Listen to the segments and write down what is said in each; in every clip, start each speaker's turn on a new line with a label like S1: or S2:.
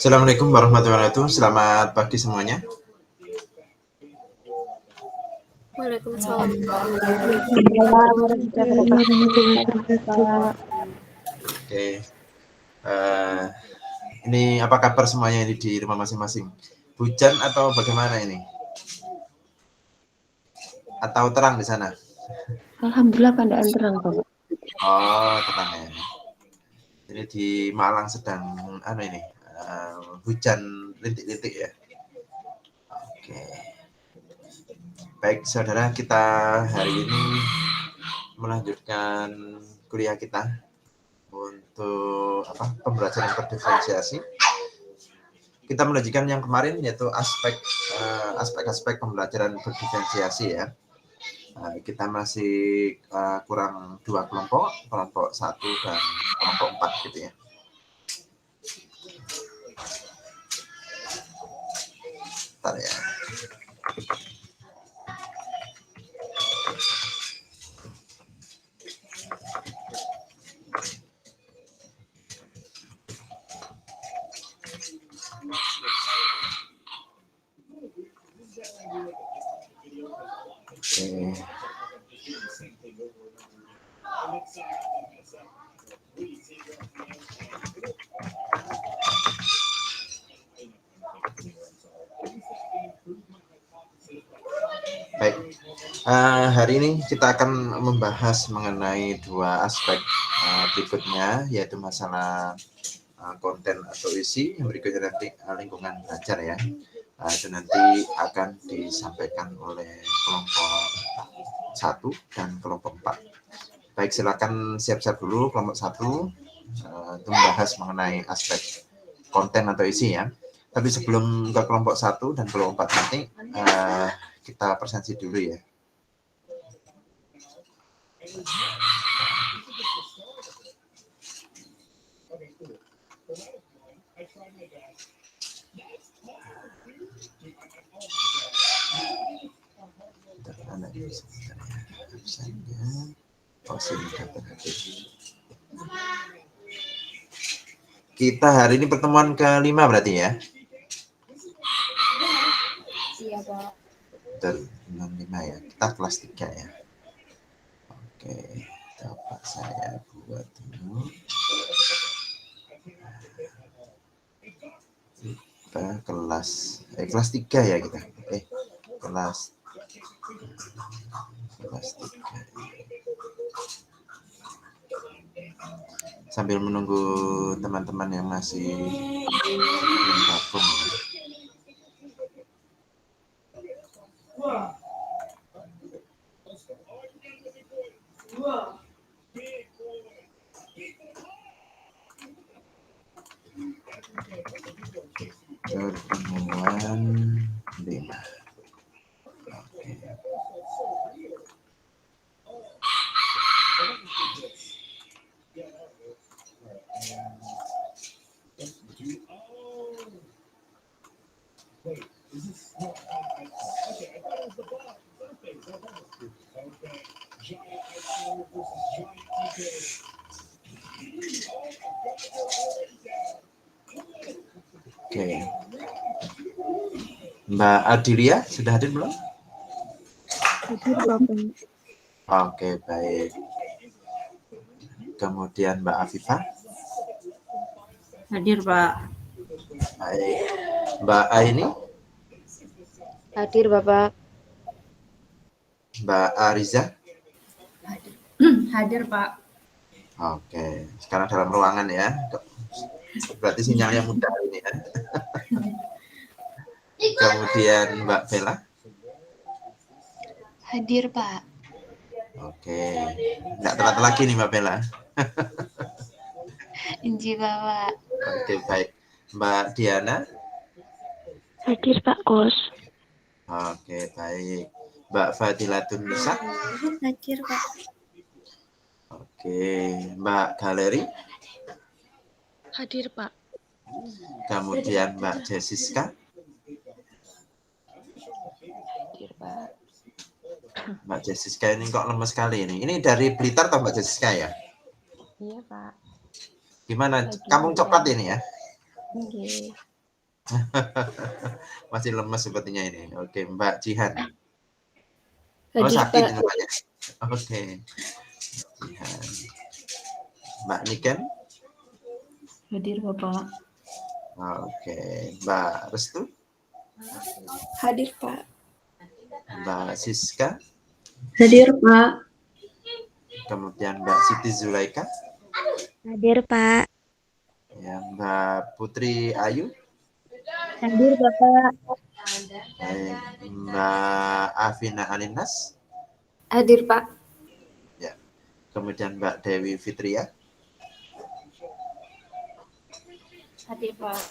S1: Assalamualaikum warahmatullahi wabarakatuh. Selamat pagi semuanya.
S2: Waalaikumsalam.
S1: Oke. Ini apa kabar semuanya ini di rumah masing-masing? Hujan atau bagaimana ini? Atau terang di sana?
S3: Alhamdulillah keadaan terang, Bapak.
S1: Oh, terang ya. Ini di Malang sedang hujan rintik-rintik ya. Oke. Baik, saudara, kita hari ini melanjutkan kuliah kita untuk pembelajaran berdiferensiasi. Kita melanjutkan yang kemarin yaitu aspek-aspek pembelajaran berdiferensiasi ya. Kita masih kurang 2 kelompok 1 dan kelompok 4 gitu ya. Bentar ya. Oke. Baik, hari ini kita akan membahas mengenai 2 aspek berikutnya, yaitu masalah konten atau isi, yang berikutnya nanti lingkungan belajar ya. Itu nanti akan disampaikan oleh kelompok 1 dan kelompok 4. Baik, silakan siap-siap dulu kelompok 1 untuk membahas mengenai aspek konten atau isi ya. Tapi sebelum ke kelompok 1 dan kelompok 4 nanti kita presentasi dulu ya. Kita hari ini pertemuan ke-5 berarti ya?
S2: Iya, Pak.
S1: Betul, 5 ya. Kita kelas 3 ya. Oke, coba saya buat dulu. Kita kelas 3 ya kita. Kelas 3. Sambil menunggu teman-teman yang masih bergabung ya. Pertemuan 5. Oke. Oke. Mbak Adilia sudah hadir belum?
S3: Hadir, Bapak.
S1: Oke, baik. Kemudian Mbak Afifah.
S4: Hadir, Pak.
S1: Baik. Mbak Aini.
S2: Hadir, Bapak.
S1: Mbak Ariza.
S4: Hadir, Pak.
S1: Oke, sekarang dalam ruangan ya. Berarti sinyalnya mudah ini ya. Kemudian Mbak Bella.
S2: Hadir, Pak.
S1: Oke, nggak telat lagi nih Mbak Bella.
S2: Inji, Bapak.
S1: Oke, baik. Mbak Diana.
S3: Hadir, Pak Kos.
S1: Oke, baik. Mbak Fadilatun Nisa.
S2: Hadir, Pak.
S1: Oke, Mbak Galeri.
S2: Hadir, Pak.
S1: Kemudian Mbak Jessica.
S2: Hadir, Pak.
S1: Mbak Jessica ini kok lemes sekali ini. Ini dari Blitar atau Mbak Jessica ya?
S2: Iya, Pak.
S1: Gimana?
S3: Pagi,
S1: Kampung coklat
S3: Pak.
S1: ini ya?
S3: Nggih.
S1: Masih lemes sepertinya ini. Oke, Mbak Jihan. Oh,
S2: Hadir,
S1: sakit
S2: Pak.
S1: ini Mbaknya. Oke, Jihan. Mbak Niken.
S2: Hadir, Bapak.
S1: Oke, Mbak Restu.
S2: Hadir, Pak.
S1: Mbak Siska.
S2: Hadir, Pak.
S1: Kemudian Mbak Siti Zulaika.
S3: Hadir, Pak.
S1: Ya, Mbak Putri Ayu.
S3: Hadir, Bapak.
S1: Mbak Afina Alinas.
S2: Hadir, Pak.
S1: Ya. Kemudian Mbak Dewi Fitria.
S2: Hadir, Pak.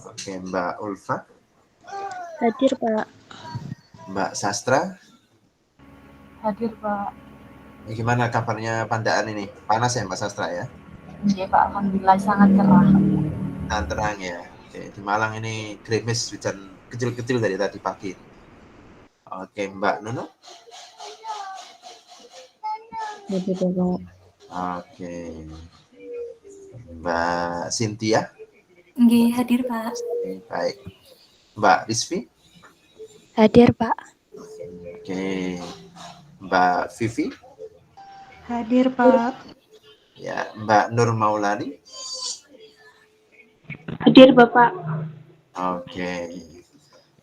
S1: Oke, Mbak Ulfa.
S3: Hadir, Pak.
S1: Mbak Sastra.
S2: Hadir, Pak.
S1: Ini gimana kabarnya Pandaan ini? Panas ya Mbak Sastra ya?
S2: Iya, Pak. Alhamdulillah sangat cerah.
S1: Nah, terang ya. Oke, di Malang ini gerimis hujan kecil-kecil dari tadi pagi. Oke, Mbak Nunu.
S3: Hadir, Bapak.
S1: Oke. Mbak Cynthia.
S2: Nggih, hadir, Pak.
S1: Oke, baik. Mbak Rizvi.
S3: Hadir, Pak.
S1: Oke. Mbak Vivi.
S2: Hadir, Pak.
S1: Ya, Mbak Nur Maulani.
S3: Hadir, Bapak.
S1: Oke.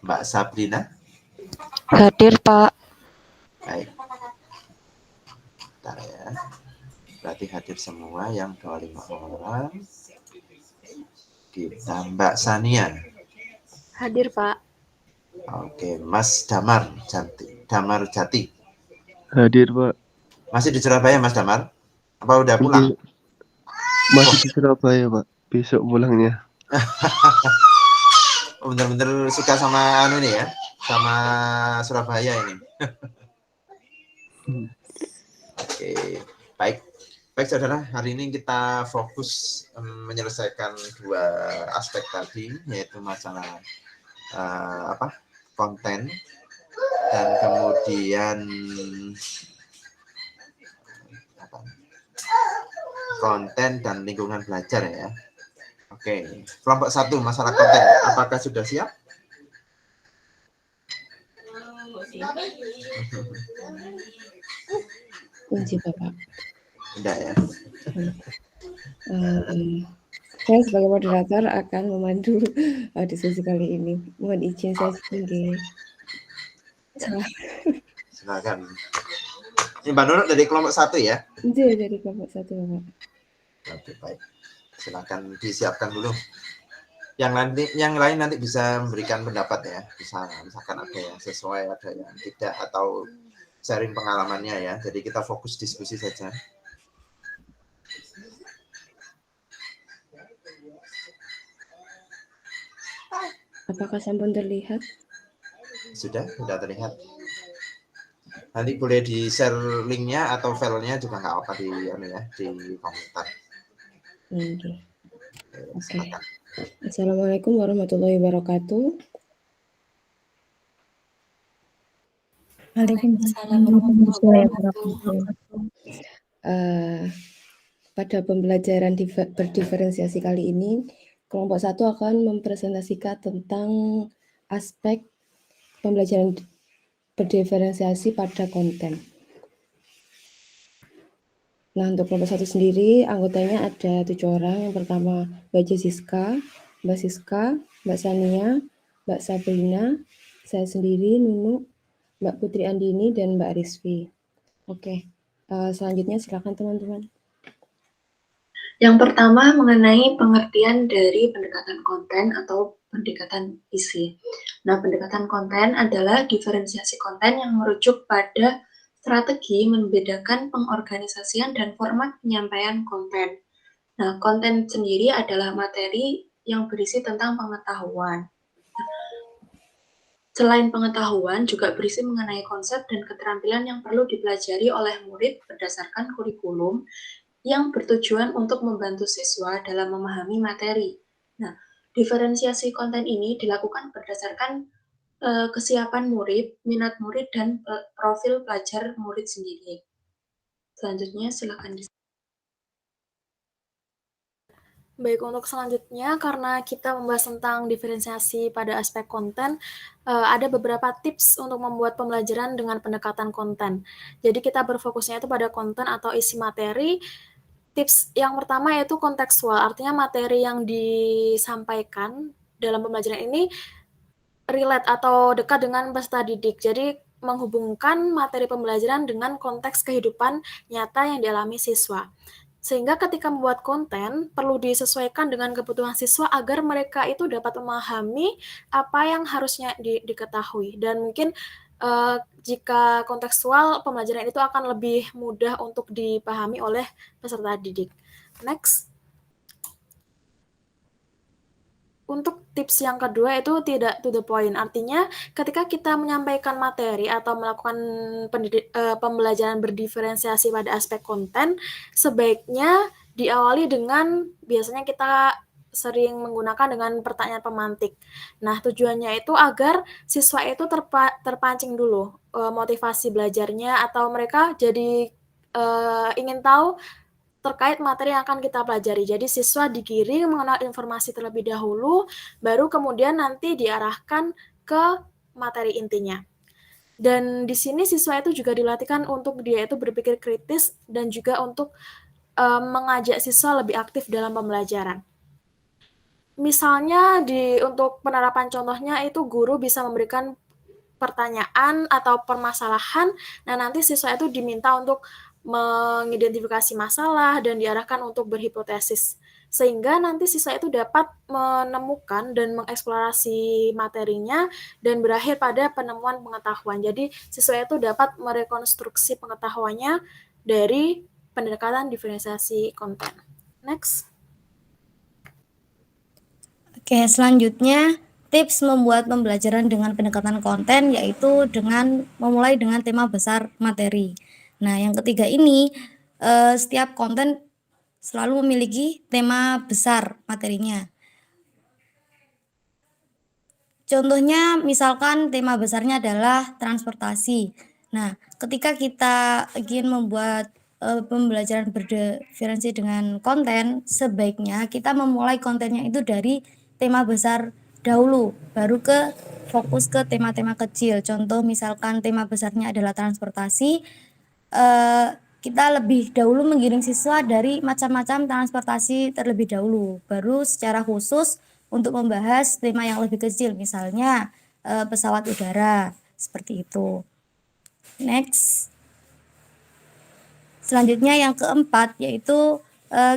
S1: Mbak Sabrina.
S3: Hadir, Pak.
S1: Baik. Bentar ya. Berarti hadir semua yang 25 orang. Kita Mbak Sania.
S3: Hadir, Pak.
S1: Oke, Mas Damar Jati.
S4: Hadir, Pak.
S1: Masih di Surabaya, Mas Damar? Apa udah pulang?
S4: Masih di Surabaya, Pak. Besok pulangnya.
S1: Bener-bener suka sama anu nih ya, sama Surabaya ini. Oke, baik. Baik saudara, hari ini kita fokus menyelesaikan dua aspek tadi, yaitu masalah konten dan kemudian konten dan lingkungan belajar ya. Oke, kelompok 1 masalah konten. Apakah sudah siap?
S3: Kunci, Bapak.
S1: Tidak ya.
S3: Saya sebagai moderator akan memandu diskusi kali ini. Mohon izin saya tinggi.
S1: Silakan. Ini Mbak Nurul dari kelompok 1 ya?
S3: Iya, dari kelompok 1, Bapak.
S1: Oke, baik. Silakan disiapkan dulu. Yang lain nanti bisa memberikan pendapat ya. Misalkan ada yang sesuai, ada yang tidak, atau sharing pengalamannya ya. Jadi kita fokus diskusi saja.
S3: Apakah sampun terlihat?
S1: Sudah terlihat. Nanti boleh di-share linknya atau filenya juga nggak apa di komentar.
S3: Oke. Assalamualaikum warahmatullahi wabarakatuh.
S2: Waalaikumsalam warahmatullahi wabarakatuh.
S3: Pada pembelajaran berdiferensiasi kali ini, kelompok 1 akan mempresentasikan tentang aspek pembelajaran berdiferensiasi pada konten. Nah, untuk kelompok 1 sendiri, anggotanya ada 7 orang. Yang pertama, Mbak Jessica, Mbak Siska, Mbak Sania, Mbak Sabrina, saya sendiri, Nunu, Mbak Putri Andini, dan Mbak Rizvi. Oke, selanjutnya silakan teman-teman.
S5: Yang pertama mengenai pengertian dari pendekatan konten atau pendekatan isi. Nah, pendekatan konten adalah diferensiasi konten yang merujuk pada strategi membedakan pengorganisasian dan format penyampaian konten. Nah, konten sendiri adalah materi yang berisi tentang pengetahuan. Selain pengetahuan, juga berisi mengenai konsep dan keterampilan yang perlu dipelajari oleh murid berdasarkan kurikulum yang bertujuan untuk membantu siswa dalam memahami materi. Nah, diferensiasi konten ini dilakukan berdasarkan kesiapan murid, minat murid, dan profil pelajar murid sendiri. Selanjutnya, silakan
S6: Baik, untuk selanjutnya, karena kita membahas tentang diferensiasi pada aspek konten, ada beberapa tips untuk membuat pembelajaran dengan pendekatan konten. Jadi kita berfokusnya itu pada konten atau isi materi. Tips yang pertama yaitu kontekstual, artinya materi yang disampaikan dalam pembelajaran ini relate atau dekat dengan peserta didik. Jadi menghubungkan materi pembelajaran dengan konteks kehidupan nyata yang dialami siswa. Sehingga ketika membuat konten, perlu disesuaikan dengan kebutuhan siswa agar mereka itu dapat memahami apa yang harusnya diketahui. Dan mungkin jika kontekstual, pembelajaran itu akan lebih mudah untuk dipahami oleh peserta didik. Next. Untuk tips yang kedua itu tidak to the point, artinya ketika kita menyampaikan materi atau melakukan pembelajaran berdiferensiasi pada aspek konten, sebaiknya diawali dengan biasanya kita sering menggunakan dengan pertanyaan pemantik. Nah, tujuannya itu agar siswa itu terpancing dulu motivasi belajarnya atau mereka jadi ingin tahu terkait materi yang akan kita pelajari. Jadi siswa digiring mengenal informasi terlebih dahulu, baru kemudian nanti diarahkan ke materi intinya. Dan di sini siswa itu juga dilatihkan untuk dia itu berpikir kritis dan juga untuk mengajak siswa lebih aktif dalam pembelajaran. Misalnya untuk penerapan contohnya itu guru bisa memberikan pertanyaan atau permasalahan, nah nanti siswa itu diminta untuk mengidentifikasi masalah dan diarahkan untuk berhipotesis. Sehingga nanti siswa itu dapat menemukan dan mengeksplorasi materinya dan berakhir pada penemuan pengetahuan. Jadi siswa itu dapat merekonstruksi pengetahuannya dari pendekatan diferensiasi konten. Next.
S7: Oke, selanjutnya tips membuat pembelajaran dengan pendekatan konten yaitu dengan memulai dengan tema besar materi. Nah, yang ketiga ini setiap konten selalu memiliki tema besar materinya. Contohnya misalkan tema besarnya adalah transportasi. Nah, ketika kita ingin membuat pembelajaran berdiferensi dengan konten, sebaiknya kita memulai kontennya itu dari tema besar dahulu, baru fokus ke tema-tema kecil. Contoh misalkan tema besarnya adalah transportasi, kita lebih dahulu menggiring siswa dari macam-macam transportasi terlebih dahulu, baru secara khusus untuk membahas tema yang lebih kecil, misalnya pesawat udara, seperti itu. Next. Selanjutnya yang keempat yaitu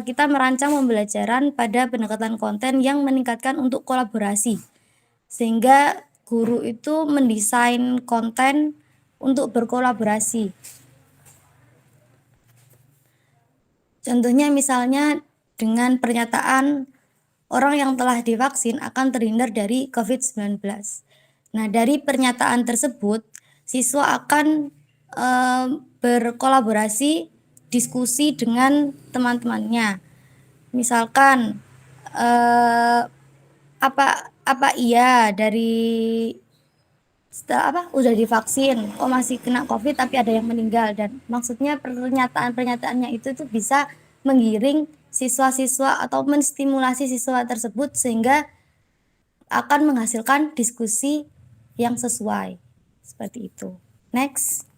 S7: kita merancang pembelajaran pada pendekatan konten yang meningkatkan untuk kolaborasi, sehingga guru itu mendesain konten untuk berkolaborasi. Contohnya misalnya dengan pernyataan orang yang telah divaksin akan terhindar dari COVID-19. Nah, dari pernyataan tersebut, siswa akan berkolaborasi, diskusi dengan teman-temannya. Misalkan, apa iya dari udah divaksin, kok masih kena COVID tapi ada yang meninggal, dan maksudnya pernyataan-pernyataannya itu tuh bisa menggiring siswa-siswa atau menstimulasi siswa tersebut sehingga akan menghasilkan diskusi yang sesuai. Seperti itu. Next.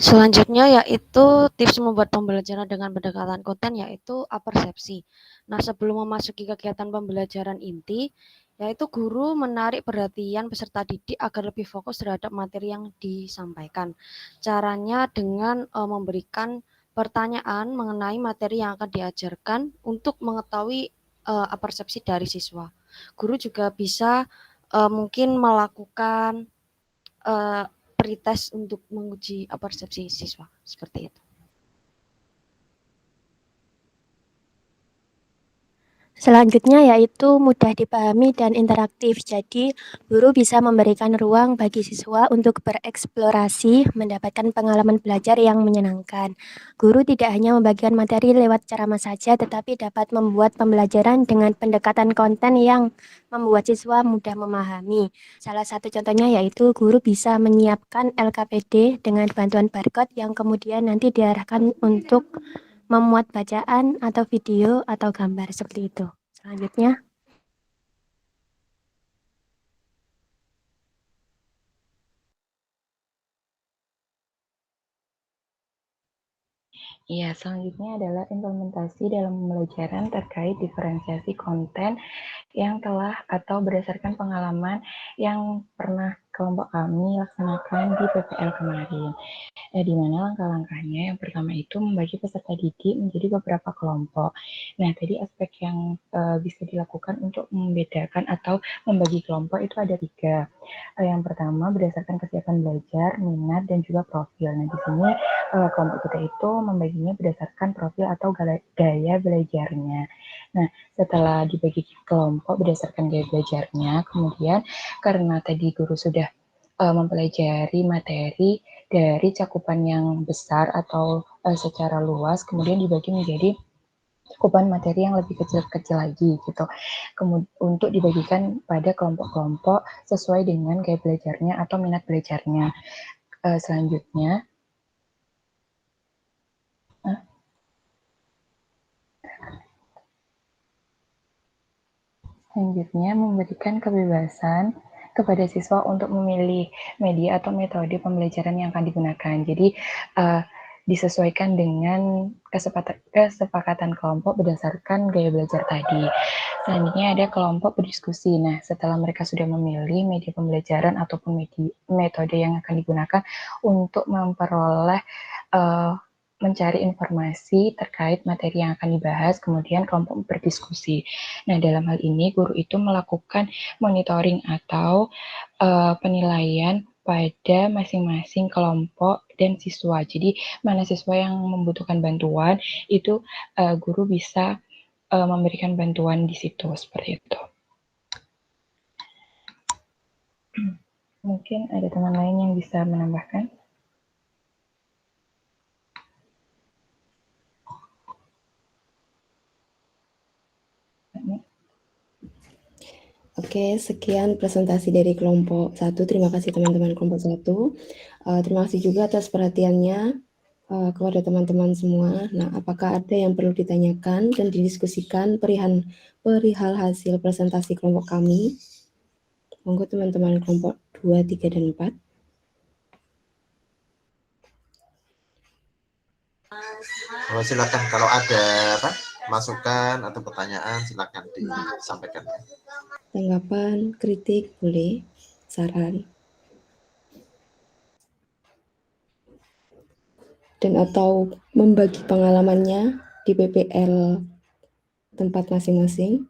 S8: Selanjutnya yaitu tips membuat pembelajaran dengan pendekatan konten yaitu apersepsi. Nah, sebelum memasuki kegiatan pembelajaran inti, yaitu guru menarik perhatian peserta didik agar lebih fokus terhadap materi yang disampaikan. Caranya dengan memberikan pertanyaan mengenai materi yang akan diajarkan untuk mengetahui apersepsi dari siswa. Guru juga bisa mungkin melakukan pretest untuk menguji persepsi siswa, seperti itu.
S9: Selanjutnya yaitu mudah dipahami dan interaktif. Jadi, guru bisa memberikan ruang bagi siswa untuk bereksplorasi, mendapatkan pengalaman belajar yang menyenangkan. Guru tidak hanya membagikan materi lewat ceramah saja, tetapi dapat membuat pembelajaran dengan pendekatan konten yang membuat siswa mudah memahami. Salah satu contohnya yaitu guru bisa menyiapkan LKPD dengan bantuan barcode yang kemudian nanti diarahkan untuk memuat bacaan atau video atau gambar seperti itu. Selanjutnya,
S10: Iya, selanjutnya adalah implementasi dalam pembelajaran terkait diferensiasi konten yang telah atau berdasarkan pengalaman yang pernah kelompok kami laksanakan di PPL kemarin. Di mana langkah-langkahnya yang pertama itu membagi peserta didik menjadi beberapa kelompok. Nah, tadi aspek yang bisa dilakukan untuk membedakan atau membagi kelompok itu ada 3. Yang pertama berdasarkan kesiapan belajar, minat, dan juga profil. Nah, di sini kelompok kita itu membaginya berdasarkan profil atau gaya belajarnya. Nah, setelah dibagi kelompok berdasarkan gaya belajarnya, kemudian karena tadi guru sudah mempelajari materi dari cakupan yang besar atau secara luas, kemudian dibagi menjadi cakupan materi yang lebih kecil-kecil lagi gitu. Untuk dibagikan pada kelompok-kelompok sesuai dengan gaya belajarnya atau minat belajarnya. Selanjutnya, memberikan kebebasan kepada siswa untuk memilih media atau metode pembelajaran yang akan digunakan. Jadi, disesuaikan dengan kesepakatan kelompok berdasarkan gaya belajar tadi. Selanjutnya ada kelompok berdiskusi. Nah, setelah mereka sudah memilih media pembelajaran ataupun metode yang akan digunakan untuk memperoleh mencari informasi terkait materi yang akan dibahas, kemudian kelompok berdiskusi. Nah, dalam hal ini guru itu melakukan monitoring atau penilaian pada masing-masing kelompok dan siswa. Jadi, mana siswa yang membutuhkan bantuan, itu guru bisa memberikan bantuan di situ, seperti itu. Mungkin ada teman lain yang bisa menambahkan?
S3: Oke, sekian presentasi dari kelompok 1. Terima kasih teman-teman kelompok 1. Terima kasih juga atas perhatiannya kepada teman-teman semua. Nah, apakah ada yang perlu ditanyakan dan didiskusikan perihal hasil presentasi kelompok kami? Monggo teman-teman kelompok 2, 3, dan 4.
S1: Silakan kalau ada masukan atau pertanyaan silakan disampaikan.
S3: Tanggapan, kritik, boleh, saran, dan atau membagi pengalamannya di PPL tempat masing-masing.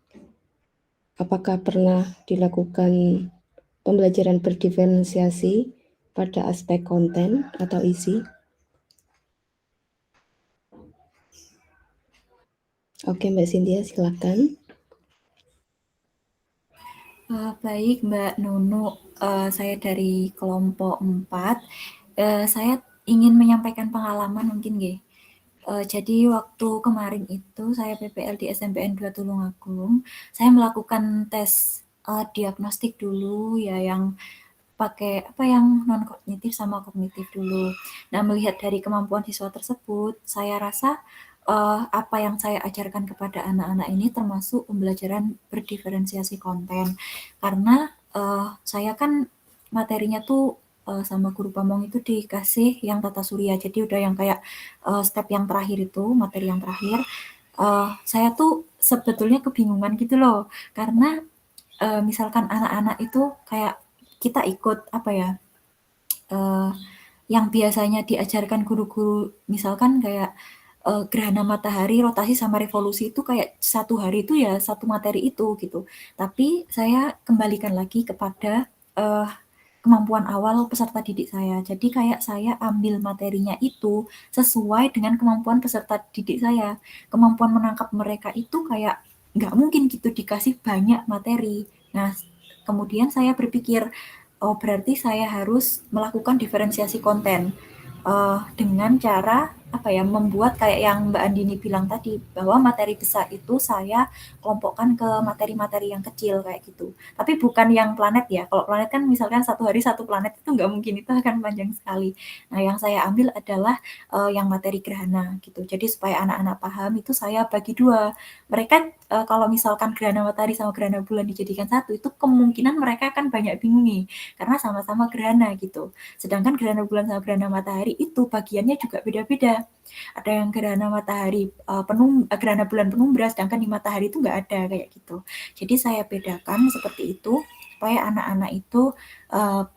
S3: Apakah pernah dilakukan pembelajaran berdiferensiasi pada aspek konten atau isi? Oke, Mbak Cynthia, silakan.
S2: Baik, Mbak Nunu, saya dari kelompok 4. Saya ingin menyampaikan pengalaman mungkin nggih. Jadi waktu kemarin itu saya PPL di SMPN 2 Tulungagung, saya melakukan tes diagnostik dulu ya, yang pakai yang non kognitif sama kognitif dulu. Nah, melihat dari kemampuan siswa tersebut, saya rasa apa yang saya ajarkan kepada anak-anak ini termasuk pembelajaran berdiferensiasi konten. Karena saya kan materinya tuh sama guru pamong itu dikasih yang tata surya. Jadi udah yang kayak step yang terakhir itu, materi yang terakhir. Saya tuh sebetulnya kebingungan gitu loh. Karena misalkan anak-anak itu kayak kita ikut yang biasanya diajarkan guru-guru, misalkan kayak gerhana matahari, rotasi sama revolusi itu kayak satu hari itu ya satu materi itu gitu. Tapi saya kembalikan lagi kepada kemampuan awal peserta didik saya. Jadi kayak saya ambil materinya itu sesuai dengan kemampuan peserta didik saya. Kemampuan menangkap mereka itu kayak nggak mungkin gitu dikasih banyak materi. Nah, kemudian saya berpikir, oh berarti saya harus melakukan diferensiasi konten dengan cara apa ya, membuat kayak yang Mbak Andini bilang tadi, bahwa materi besar itu saya kelompokkan ke materi-materi yang kecil kayak gitu. Tapi bukan yang planet ya. Kalau planet kan misalkan satu hari satu planet itu nggak mungkin, itu akan panjang sekali. Nah, yang saya ambil adalah yang materi gerhana gitu. Jadi supaya anak-anak paham itu saya bagi dua. Mereka kalau misalkan gerhana matahari sama gerhana bulan dijadikan satu, itu kemungkinan mereka akan banyak bingung nih, karena sama-sama gerhana gitu. Sedangkan gerhana bulan sama gerhana matahari itu bagiannya juga beda-beda. Ada yang gerhana matahari gerhana bulan penumbra, sedangkan di matahari itu nggak ada kayak gitu. Jadi saya bedakan seperti itu supaya anak-anak itu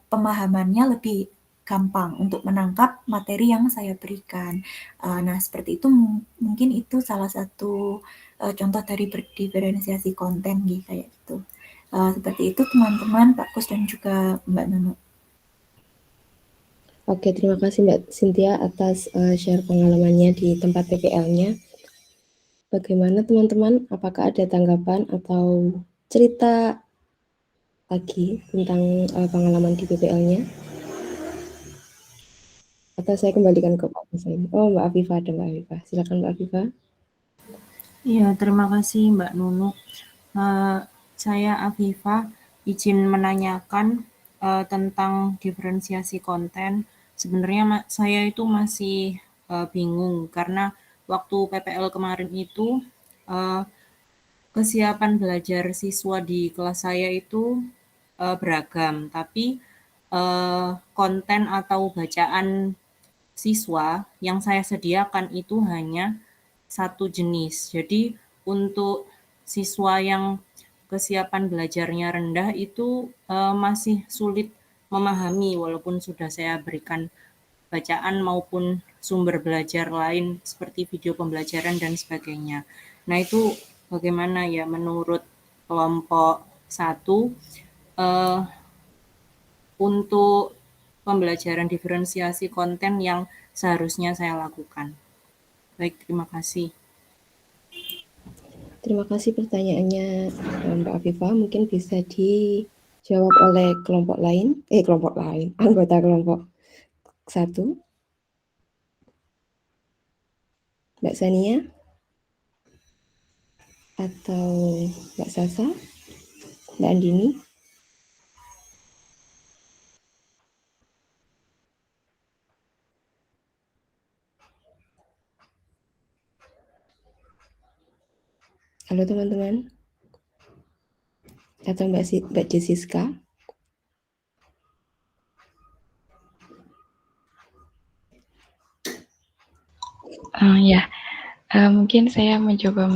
S2: pemahamannya lebih gampang untuk menangkap materi yang saya berikan. Nah, seperti itu mungkin itu salah satu contoh dari berdiferensiasi konten gitu kayak gitu. Seperti itu teman-teman, Pak Kus dan juga Mbak Nunu.
S3: Oke, terima kasih Mbak Cynthia atas share pengalamannya di tempat PPL-nya. Bagaimana teman-teman? Apakah ada tanggapan atau cerita lagi tentang pengalaman di PPL-nya? Atau saya kembalikan ke Pak Hussein. Oh, Mbak Afifah ada Mbak Afifah. Silakan Mbak Afifah.
S11: Iya, terima kasih Mbak Nunu. Saya Afifah, izin menanyakan tentang diferensiasi konten. Sebenarnya saya itu masih bingung karena waktu PPL kemarin itu kesiapan belajar siswa di kelas saya itu beragam, tapi konten atau bacaan siswa yang saya sediakan itu hanya satu jenis. Jadi untuk siswa yang kesiapan belajarnya rendah itu masih sulit memahami walaupun sudah saya berikan bacaan maupun sumber belajar lain seperti video pembelajaran dan sebagainya. Nah, itu bagaimana ya menurut kelompok 1 untuk pembelajaran diferensiasi konten yang seharusnya saya lakukan. Baik, terima kasih.
S3: Terima kasih pertanyaannya Mbak Afifah. Mungkin bisa dijawab oleh anggota kelompok 1. Mbak Sania atau Mbak Sasa, Mbak Andini. Halo teman-teman. Atau Mbak Jessica.
S10: Mungkin saya mencoba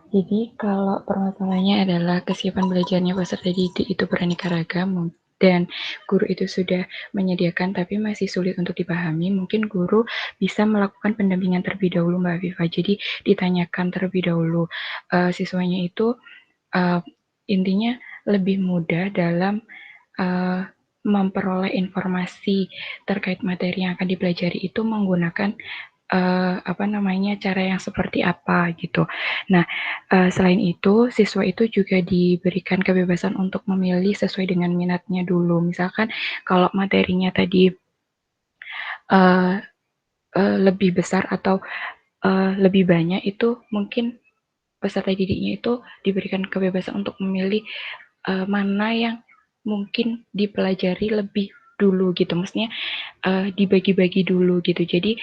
S10: jadi kalau permasalahannya adalah kesiapan belajarnya peserta didik itu beraneka ragam dan guru itu sudah menyediakan tapi masih sulit untuk dipahami, mungkin guru bisa melakukan pendampingan terlebih dahulu Mbak Viva. Jadi ditanyakan terlebih dahulu siswanya itu intinya lebih mudah dalam memperoleh informasi terkait materi yang akan dipelajari itu menggunakan cara yang seperti apa gitu. Nah, selain itu siswa itu juga diberikan kebebasan untuk memilih sesuai dengan minatnya dulu. Misalkan kalau materinya tadi lebih besar atau lebih banyak, itu mungkin peserta didiknya itu diberikan kebebasan untuk memilih mana yang mungkin dipelajari lebih dulu gitu. Maksudnya dibagi-bagi dulu gitu. Jadi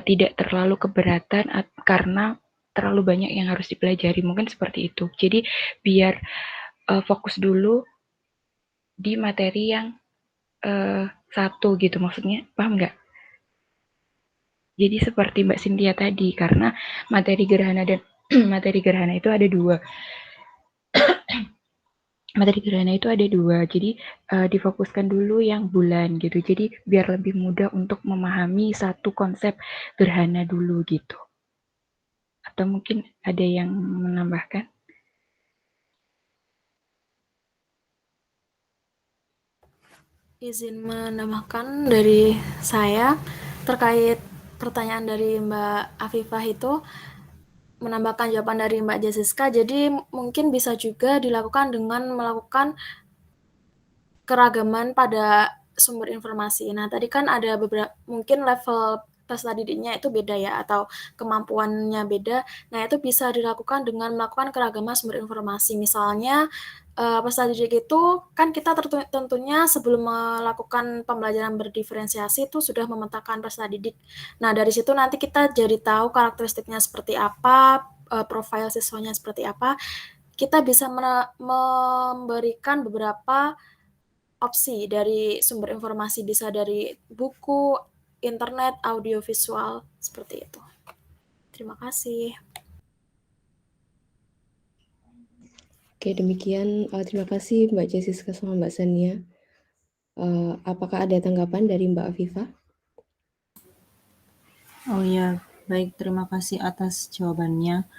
S10: tidak terlalu keberatan karena terlalu banyak yang harus dipelajari, mungkin seperti itu. Jadi biar fokus dulu di materi yang satu gitu, maksudnya paham nggak? Jadi seperti Mbak Cynthia tadi, karena materi gerhana dan materi gerhana itu ada dua. Materi gerhana itu ada dua, jadi difokuskan dulu yang bulan gitu. Jadi biar lebih mudah untuk memahami satu konsep gerhana dulu gitu. Atau mungkin ada yang menambahkan?
S6: Izin menambahkan dari saya terkait pertanyaan dari Mbak Afifah itu, menambahkan jawaban dari Mbak Jessica, jadi mungkin bisa juga dilakukan dengan melakukan keragaman pada sumber informasi. Nah, tadi kan ada beberapa, mungkin level peserta didiknya itu beda ya, atau kemampuannya beda. Nah, itu bisa dilakukan dengan melakukan keragaman sumber informasi. Misalnya, peserta didik itu kan kita tentunya sebelum melakukan pembelajaran berdiferensiasi itu sudah memetakan peserta didik. Nah, dari situ nanti kita jadi tahu karakteristiknya seperti apa, profil siswanya seperti apa. Kita bisa memberikan beberapa opsi dari sumber informasi, bisa dari buku, internet, audiovisual, seperti itu. Terima kasih.
S3: Oke, demikian. Terima kasih Mbak Jessica sama Mbak Sania. Apakah ada tanggapan dari Mbak Afifa?
S11: Oh ya, baik, terima kasih atas jawabannya.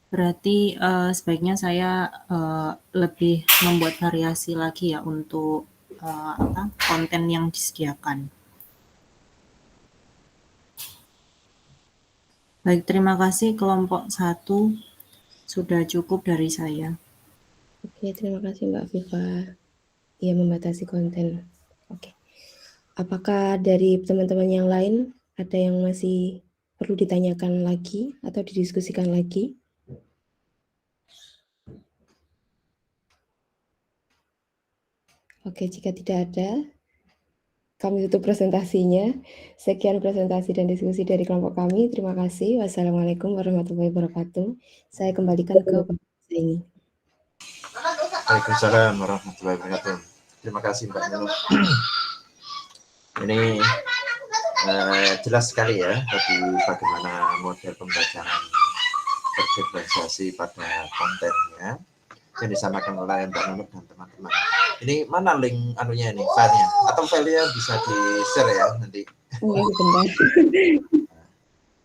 S11: Berarti sebaiknya saya lebih membuat variasi lagi ya untuk konten yang disediakan. Baik, terima kasih kelompok 1, sudah cukup dari saya.
S3: Oke, terima kasih Mbak Afifa. Ia membatasi konten. Oke. Apakah dari teman-teman yang lain ada yang masih perlu ditanyakan lagi atau didiskusikan lagi? Oke, jika tidak ada, kami tutup presentasinya. Sekian presentasi dan diskusi dari kelompok kami. Terima kasih. Wassalamualaikum warahmatullahi wabarakatuh. Saya kembalikan ke Pak ini.
S1: Waalaikumsalam warahmatullahi wabarakatuh. Terima kasih Mbak Nunu. Ini jelas sekali ya tadi bagaimana model pembelajaran berdiferensiasi pada kontennya yang disampaikan oleh Mbak Nunu dan teman-teman. Ini mana link anunya ini, filenya? Atau filenya bisa di-share ya nanti?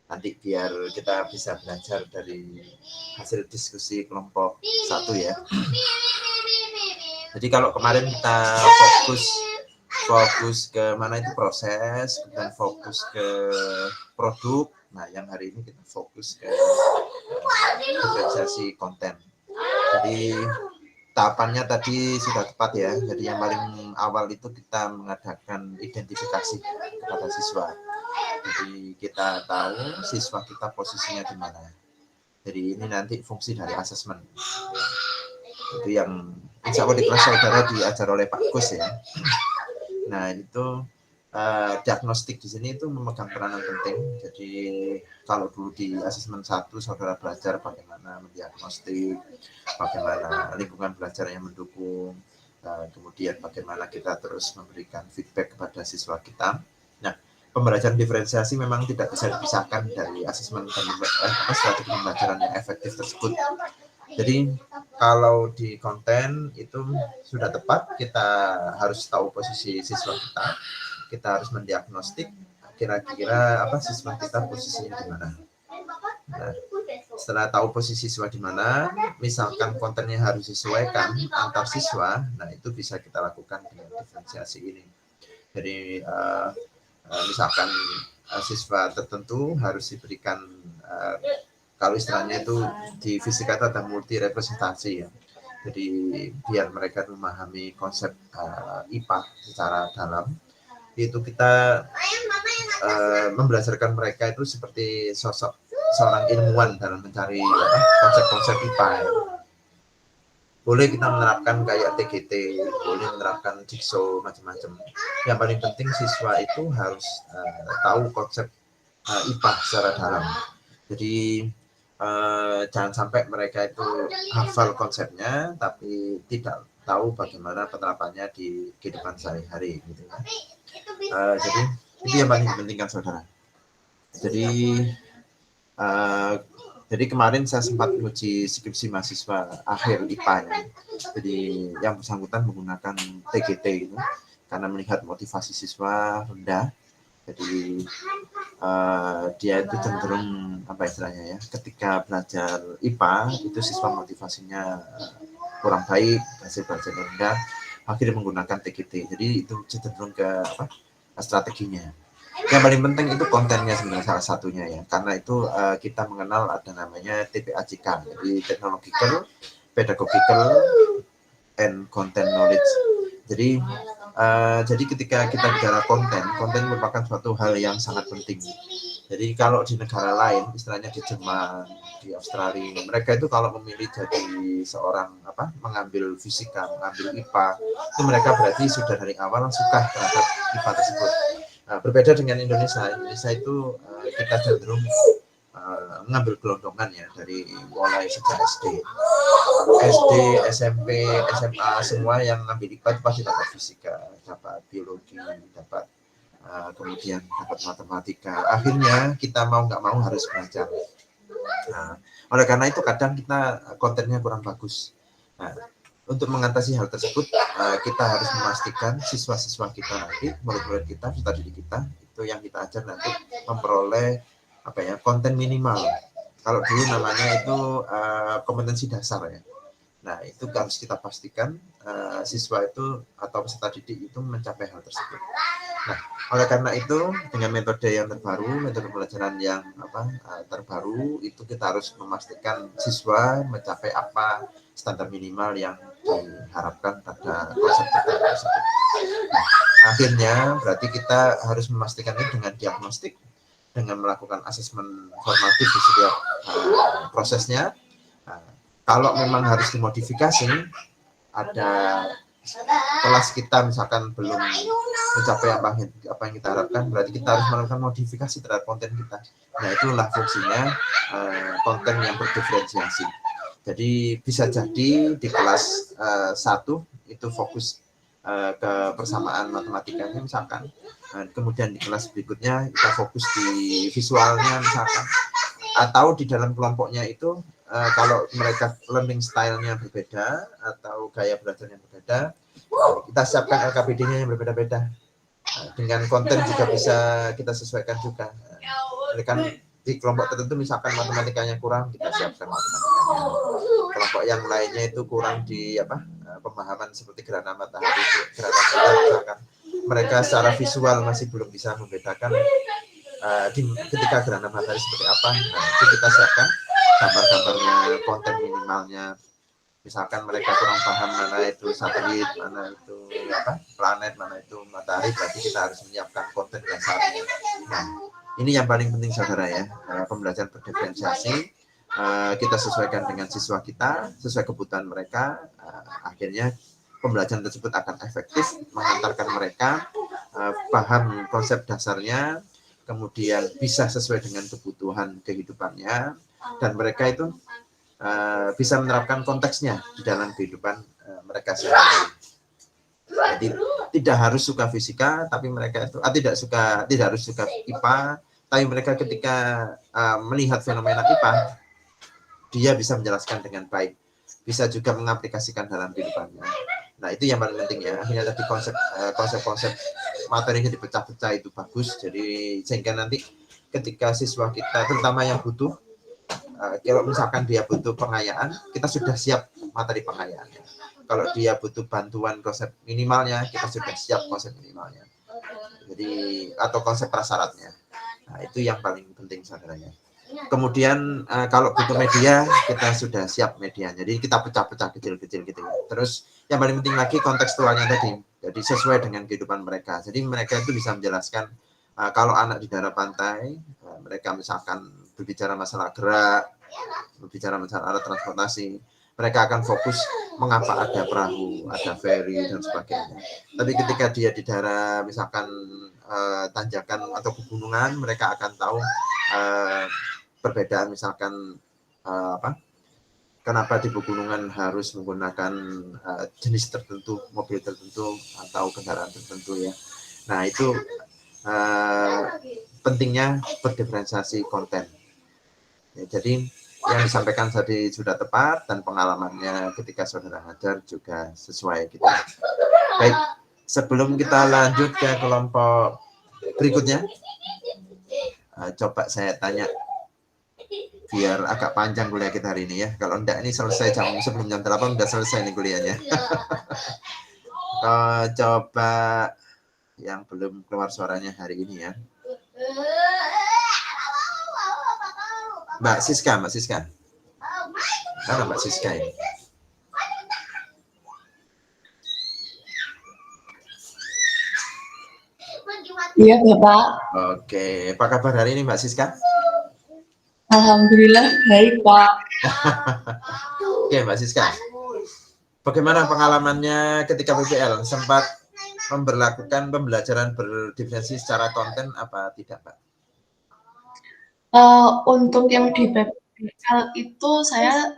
S1: Nanti biar kita bisa belajar dari hasil diskusi kelompok 1 ya. Jadi kalau kemarin kita fokus ke mana itu proses, kemudian fokus ke produk. Nah, yang hari ini kita fokus ke diferensiasi konten. Jadi tahapannya tadi sudah tepat ya. Jadi yang paling awal itu kita mengadakan identifikasi kepada siswa. Jadi kita tahu siswa kita posisinya di mana. Jadi ini nanti fungsi dari asesmen. Itu yang insya Allah di kelas saudara diajar oleh Pak Gus ya. Nah itu diagnostik di sini itu memegang peranan penting. Jadi kalau dulu di asesmen 1 saudara belajar bagaimana mendiagnostik, bagaimana lingkungan belajar yang mendukung, kemudian bagaimana kita terus memberikan feedback kepada siswa kita. Nah, pembelajaran diferensiasi memang tidak bisa dipisahkan dari asesmen strategi pembelajaran yang efektif tersebut. Jadi kalau di konten itu sudah tepat, kita harus tahu posisi siswa kita harus mendiagnostik kira-kira apa siswa kita posisinya di mana. Nah, setelah tahu posisi siswa di mana, misalkan kontennya harus disesuaikan antar siswa, nah itu bisa kita lakukan dengan diferensiasi ini. Jadi misalkan siswa tertentu harus diberikan kalau istilahnya itu di fisika itu ada multi representasi ya. Jadi biar mereka memahami konsep IPA secara dalam, itu kita membelajarkan mereka itu seperti sosok seorang ilmuwan dalam mencari konsep-konsep IPA. Ya. Boleh kita menerapkan kayak TGT, boleh menerapkan Jigsaw, macam-macam. Yang paling penting siswa itu harus tahu konsep IPA secara dalam. Jadi jangan sampai mereka itu hafal konsepnya tapi tidak tahu bagaimana penerapannya di kehidupan sehari-hari gitu kan. Jadi itu yang paling penting kan saudara. Jadi kemarin saya sempat uji skripsi mahasiswa akhir IPA-nya. Jadi yang bersangkutan menggunakan TGT itu karena melihat motivasi siswa rendah. Jadi dia itu cenderung apa istilahnya ya, ketika belajar IPA itu siswa motivasinya kurang baik, hasil belajarnya rendah, akhirnya menggunakan TGT. Jadi itu cenderung ke apa strateginya. Yang paling penting itu kontennya sebenarnya salah satunya ya, karena itu kita mengenal ada namanya TPACK, jadi Technological, Pedagogical, and Content Knowledge. Jadi ketika kita bicara konten merupakan suatu hal yang sangat penting. Jadi kalau di negara lain, istilahnya di Jerman, di Australia, mereka itu kalau memilih jadi seorang mengambil fisika, mengambil IPA, itu mereka berarti sudah dari awal suka terhadap IPA tersebut. Nah, berbeda dengan Indonesia itu kita cenderung mengambil gelondongan ya dari mulai sejak SD, SMP, SMA, semua yang ngambil IPA itu pasti dapat fisika, dapat biologi, dapat kemudian dapat matematika. Akhirnya kita mau nggak mau harus belajar. Nah, oleh karena itu kadang kita kontennya kurang bagus. Nah, untuk mengatasi hal tersebut, kita harus memastikan siswa-siswa kita nanti, murid-murid kita, peserta didik kita, itu yang kita ajar nanti memperoleh konten minimal. Kalau dulu namanya itu kompetensi dasar ya. Nah, itu harus kita pastikan siswa itu atau peserta didik itu mencapai hal tersebut. Nah, oleh karena itu dengan metode yang terbaru, metode pembelajaran yang terbaru, itu kita harus memastikan siswa mencapai apa standar minimal yang diharapkan pada konsep tersebut. Nah, akhirnya berarti kita harus memastikan itu dengan diagnostik, dengan melakukan asesmen formatif di setiap prosesnya. Nah, kalau memang harus dimodifikasi, ada kelas kita misalkan belum mencapai apa yang kita harapkan, berarti kita harus melakukan modifikasi terhadap konten kita. Nah, itulah fungsinya konten yang berdiferensiasi. Jadi bisa jadi di kelas 1 itu fokus ke persamaan matematikanya misalkan, kemudian di kelas berikutnya kita fokus di visualnya misalkan, atau di dalam kelompoknya itu kalau mereka learning style-nya berbeda atau gaya belajarnya berbeda, kita siapkan LKPD-nya yang berbeda-beda. Dengan konten juga bisa kita sesuaikan juga. Kan di kelompok tertentu misalkan matematikanya kurang, kita siapkan matematikanya. Kelompok yang lainnya itu kurang di pemahaman seperti gerhana matahari, gerhana bulan misalkan. Mereka secara visual masih belum bisa membedakan ketika gerhana matahari seperti apa. Nah, itu kita siapkan gambar-gambarnya, konten minimalnya. Misalkan mereka kurang paham mana itu satelit, mana itu planet, mana itu matahari, berarti kita harus menyiapkan konten dasarnya. Nah, ini yang paling penting saudara ya, pembelajaran berdiferensiasi. Kita sesuaikan dengan siswa kita, sesuai kebutuhan mereka. Akhirnya pembelajaran tersebut akan efektif, mengantarkan mereka paham konsep dasarnya, kemudian bisa sesuai dengan kebutuhan kehidupannya, dan mereka itu bisa menerapkan konteksnya di dalam kehidupan mereka sehari-hari. Jadi tidak harus suka fisika, tapi mereka itu tidak harus suka IPA, tapi mereka ketika melihat fenomena IPA, dia bisa menjelaskan dengan baik, bisa juga mengaplikasikan dalam kehidupannya. Nah, itu yang paling penting ya. Akhirnya tadi konsep-konsep materinya dipecah-pecah itu bagus. Jadi sehingga nanti ketika siswa kita, terutama yang butuh, kalau misalkan dia butuh pengayaan, kita sudah siap materi pengayaannya. Kalau dia butuh bantuan konsep minimalnya, kita sudah siap konsep minimalnya. Jadi atau konsep prasyaratnya. Nah, itu yang paling penting saudaranya. Kemudian kalau butuh media, kita sudah siap medianya. Jadi kita pecah-pecah kecil-kecil gitu. Terus yang paling penting lagi kontekstualnya tadi. Jadi sesuai dengan kehidupan mereka. Jadi mereka itu bisa menjelaskan kalau anak di daerah pantai, mereka misalkan berbicara masalah gerak, berbicara masalah alat transportasi, mereka akan fokus mengapa ada perahu, ada ferry dan sebagainya. Tapi ketika dia di daerah misalkan tanjakan atau pegunungan, mereka akan tahu perbedaan misalkan kenapa di pegunungan harus menggunakan jenis tertentu, mobil tertentu atau kendaraan tertentu ya. Nah, itu pentingnya berdiferensiasi konten. Ya, jadi yang disampaikan tadi sudah tepat dan pengalamannya ketika saudara ngajar juga sesuai gitu. Baik, sebelum kita lanjut ke kelompok berikutnya, coba saya tanya biar agak panjang kuliah kita hari ini ya. Kalau enggak ini selesai sebelum jam 8 udah selesai nih kuliahnya. Coba yang belum keluar suaranya hari ini ya. Mbak Siska. Mana Mbak Siska ini?
S5: Iya, Bapak.
S1: Oke, apa kabar hari ini Mbak Siska?
S5: Alhamdulillah baik, Pak.
S1: Oke, Mbak Siska. Bagaimana pengalamannya ketika PPL? Sempat memberlakukan pembelajaran berdiferensiasi secara konten apa tidak, Pak?
S5: Untuk yang di PPL itu saya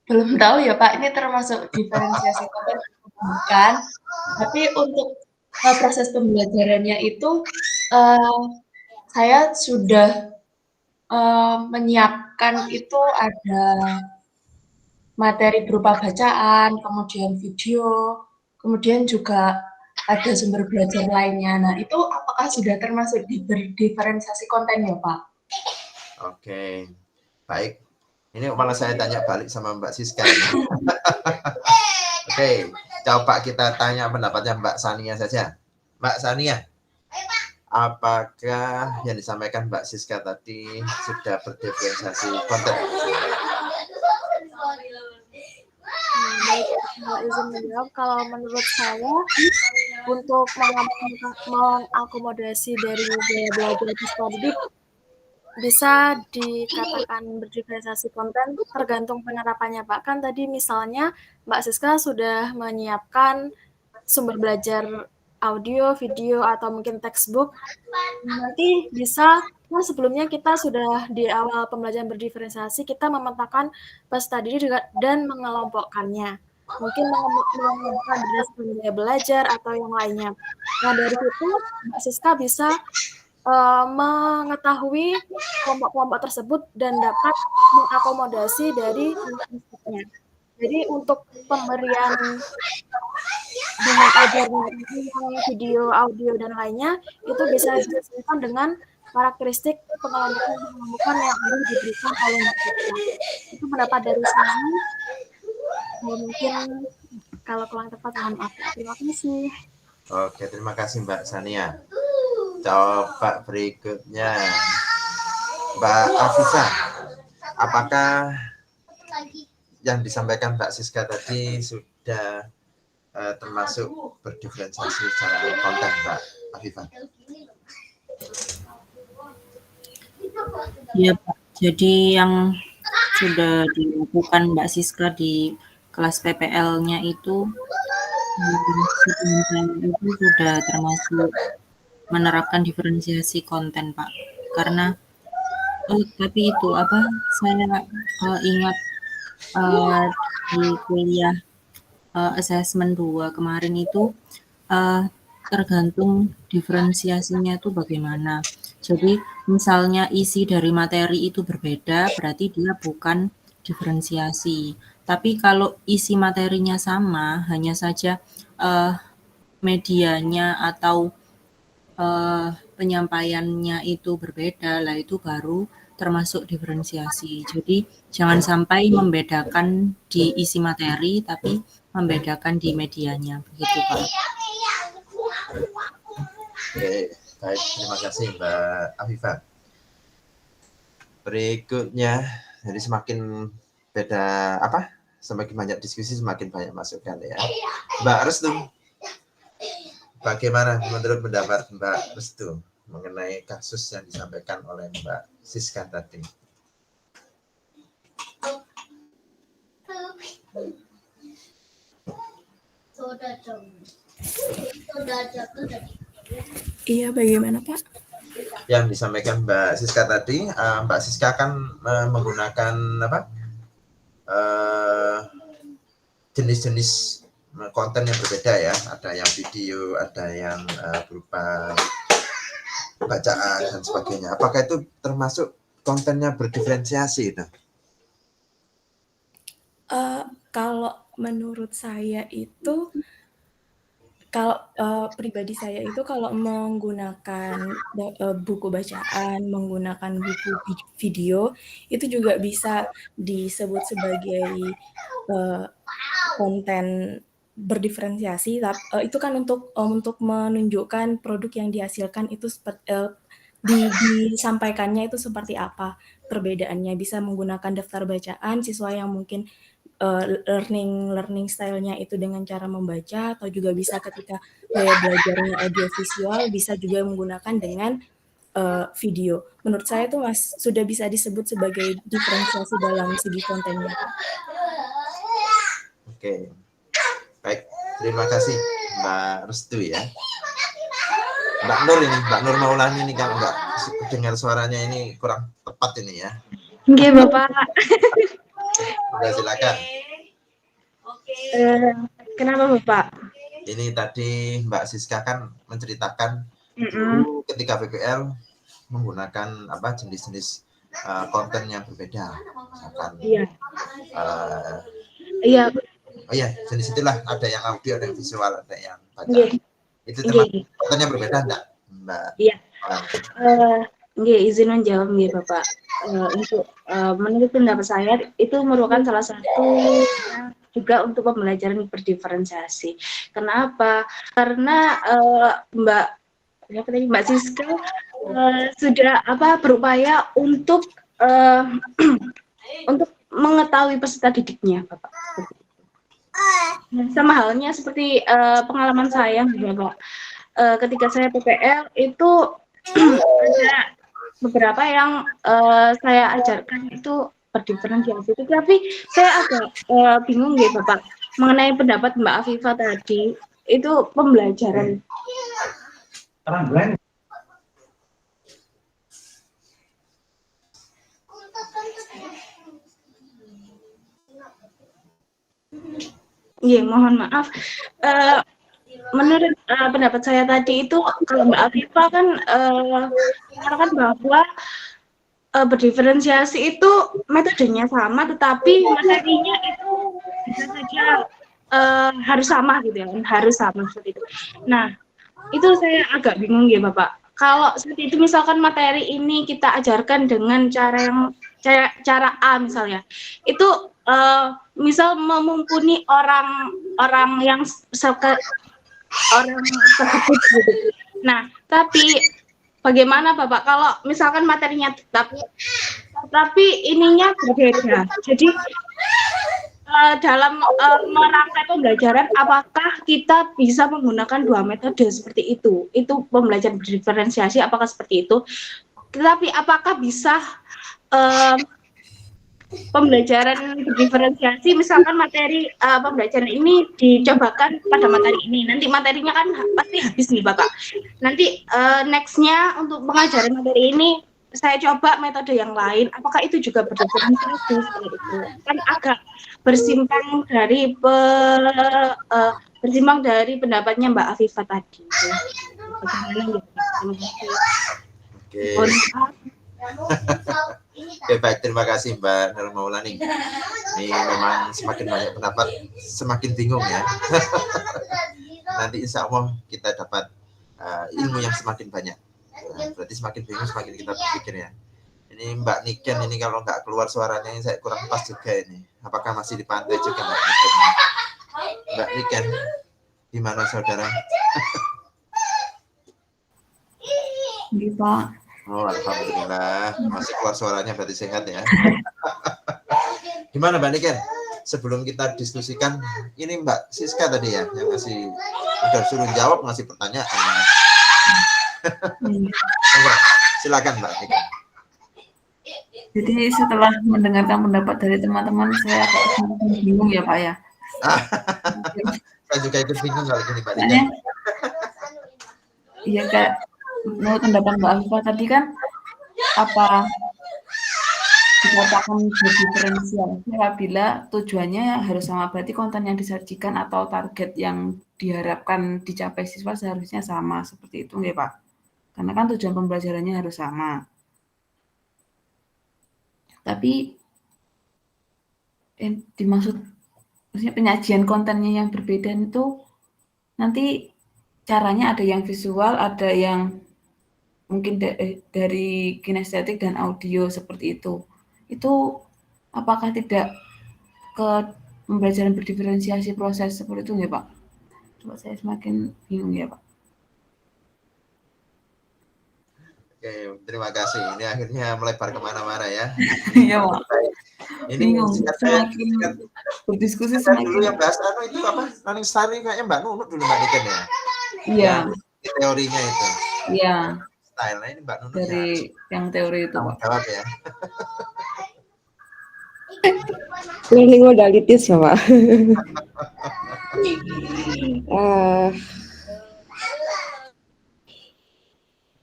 S5: belum tahu ya, Pak. Ini termasuk diferensiasi konten bukan? Tapi untuk proses pembelajarannya itu saya sudah menyiapkan itu ada materi berupa bacaan, kemudian video, kemudian juga ada sumber belajar lainnya. Nah, itu apakah sudah termasuk diferensiasi konten ya, Pak?
S1: Oke, baik. Ini malah saya tanya balik sama Mbak Siska. Oke, coba kita tanya pendapatnya Mbak Sania saja. Mbak Sania, apakah yang disampaikan Mbak Siska tadi sudah berdiferensiasi konten?
S6: Izin menjawab, kalau menurut saya untuk mengakomodasi dari gaya belajar siswa didik bisa dikatakan berdiferensiasi konten tergantung penerapannya, Pak. Kan tadi misalnya Mbak Siska sudah menyiapkan sumber belajar audio, video, atau mungkin textbook. Nanti bisa, kan sebelumnya kita sudah di awal pembelajaran berdiferensiasi, kita memetakan peserta didik dan mengelompokkannya. Mungkin mengelompokkan berdasarkan gaya belajar atau yang lainnya. Nah, dari situ Mbak Siska bisa mengetahui kelompok-kelompok tersebut dan dapat mengakomodasi dari instruknya. Jadi untuk pemberian dengan ajarnya video, audio, dan lainnya itu bisa disesuaikan dengan karakteristik pengelompokan yang sudah diberikan oleh Mbak Siska. Itu pendapat dari saya. Mungkin kalau kurang tepat mohon maaf. Terima kasih.
S1: Oke, terima kasih Mbak Sania. Coba berikutnya Mbak Afisa, apakah yang disampaikan Mbak Siska tadi sudah termasuk berdiferensiasi secara konten, Mbak Afisa?
S11: Iya, Pak. Jadi yang sudah dilakukan Mbak Siska di kelas PPL-nya itu sudah termasuk menerapkan diferensiasi konten, Pak. Karena tapi itu apa? Saya ingat di kuliah assessment 2 kemarin itu tergantung diferensiasinya itu bagaimana. Jadi misalnya isi dari materi itu berbeda, berarti dia bukan diferensiasi. Tapi kalau isi materinya sama, hanya saja medianya atau penyampaiannya itu berbeda, lah itu baru termasuk diferensiasi. Jadi jangan sampai membedakan di isi materi, tapi membedakan di medianya, begitu Pak.
S1: Oke, baik, terima kasih Mbak Afifah. Berikutnya, jadi semakin beda apa? Semakin banyak diskusi, semakin banyak masukan ya. Mbak Restu, bagaimana menurut pendapat Mbak Restu mengenai kasus yang disampaikan oleh Mbak Siska tadi?
S6: Iya, bagaimana Pak?
S1: Yang disampaikan Mbak Siska tadi, Mbak Siska kan menggunakan apa? Jenis-jenis konten yang berbeda ya, ada yang video, ada yang berupa bacaan dan sebagainya. Apakah itu termasuk kontennya berdiferensiasi itu?
S12: Kalau menurut saya itu, kalau pribadi saya itu kalau menggunakan buku bacaan, menggunakan buku video, itu juga bisa disebut sebagai konten berdiferensiasi. Itu kan untuk menunjukkan produk yang dihasilkan itu disampaikannya itu seperti apa perbedaannya. Bisa menggunakan daftar bacaan siswa yang mungkin learning style-nya itu dengan cara membaca, atau juga bisa ketika gaya belajarnya audiovisual bisa juga menggunakan dengan video. Menurut saya tuh sudah bisa disebut sebagai diferensiasi dalam segi kontennya, Pak.
S1: Oke, baik. Terima kasih Mbak Restu ya. Mbak Nur Maulani ini kalau nggak dengar suaranya ini kurang tepat ini ya.
S13: Oke, Bapak.
S1: Udah silakan.
S13: Kenapa, Bapak?
S1: Ini tadi Mbak Siska kan menceritakan dulu ketika PPL menggunakan jenis-jenis konten yang berbeda, misalkan.
S13: Iya.
S1: Oh iya, jenis itulah, ada yang audio, ada yang visual, ada yang baca. Itu kontennya berbeda enggak, Mbak?
S13: Iya. Izin menjawab nih Bapak. Untuk menurut pendapat saya itu merupakan salah satu juga untuk pembelajaran berdiferensiasi. Kenapa? Karena Mbak Siska sudah berupaya untuk untuk mengetahui peserta didiknya, Bapak. Sama halnya seperti pengalaman saya, Bapak. Ketika saya PPL itu ada beberapa yang saya ajarkan itu berdiferensiasi, tapi saya agak bingung ya Bapak mengenai pendapat Mbak Afifah tadi itu pembelajaran. Iya, mohon maaf. Menurut pendapat saya tadi itu kalau Mbak Afifah kan mengatakan bahwa berdiferensiasi itu metodenya sama, tetapi materinya itu bisa saja harus sama gitu ya, harus sama seperti itu. Nah, itu saya agak bingung ya Bapak. Kalau seperti itu misalkan materi ini kita ajarkan dengan cara A misalnya, itu misal memumpuni orang yang orang tersebut gitu. Nah, tapi bagaimana Bapak kalau misalkan materinya tetap, tapi ininya berbeda. Jadi dalam merangkai pembelajaran, apakah kita bisa menggunakan dua metode seperti itu? Itu pembelajaran berdiferensiasi, apakah seperti itu? Tetapi apakah bisa pembelajaran berdiferensiasi, misalkan materi pembelajaran ini dicobakan pada materi ini, nanti materinya kan pasti habis nih Bapak. Nanti next-nya untuk pengajaran materi ini saya coba metode yang lain, apakah itu juga berdiferensiasi seperti itu? Kan agak bersimpang dari pendapatnya Mbak Afifah tadi. Bagaimana ya? Terima kasih.
S1: Oke, baik, terima kasih Mbak Nur Maulani. Ini memang semakin banyak pendapat, semakin bingung ya. Nanti insya Allah kita dapat ilmu yang semakin banyak. Berarti semakin bingung, semakin kita berpikir ya. Ini Mbak Niken ini kalau nggak keluar suaranya ini saya kurang pas juga ini. Apakah masih dipantau juga Mbak Niken? Mbak Niken, gimana saudara?
S2: Iya Pak.
S1: Oh, alhamdulillah masih keluar suaranya, berarti sehat ya. Gimana Mbak Niken? Sebelum kita diskusikan, ini Mbak Siska tadi ya yang ngasih, udah suruh jawab, ngasih pertanyaan. Silakan Mbak Niken.
S14: Jadi setelah mendengarkan pendapat dari teman-teman, saya agak bingung ya Pak ya.
S1: Saya juga ikut bingung kalau gini Mbak Niken.
S14: Iya Kak. Menurut pendapat Mbak Afifah tadi kan apa dikatakan berdiferensiasi apabila tujuannya harus sama, berarti konten yang disajikan atau target yang diharapkan dicapai siswa seharusnya sama, seperti itu nggih Pak? Karena kan tujuan pembelajarannya harus sama. Tapi dimaksud maksudnya penyajian kontennya yang berbeda itu nanti caranya ada yang visual, ada yang mungkin dari kinestetik dan audio seperti itu. Itu apakah tidak ke pembelajaran berdiferensiasi proses seperti itu nggak Pak? Coba saya semakin bingung ya Pak.
S1: Oke, terima kasih. Ini akhirnya melebar kemana-mana ya.
S14: Iya, Pak.
S1: Ini
S14: Bingung,
S1: singkat
S14: semakin berdiskusi
S1: saya dulu
S14: semakin
S1: yang bahas itu apa? Learning style ini kayaknya Mbak Nunuk dulu Mbak Niken ya.
S14: iya,
S1: Yang teorinya itu.
S14: iya,
S1: Style ini Mbak Nunuk
S14: dari yang teori itu, Pak.
S1: jawab ya.
S3: Learning modalities ya, Pak.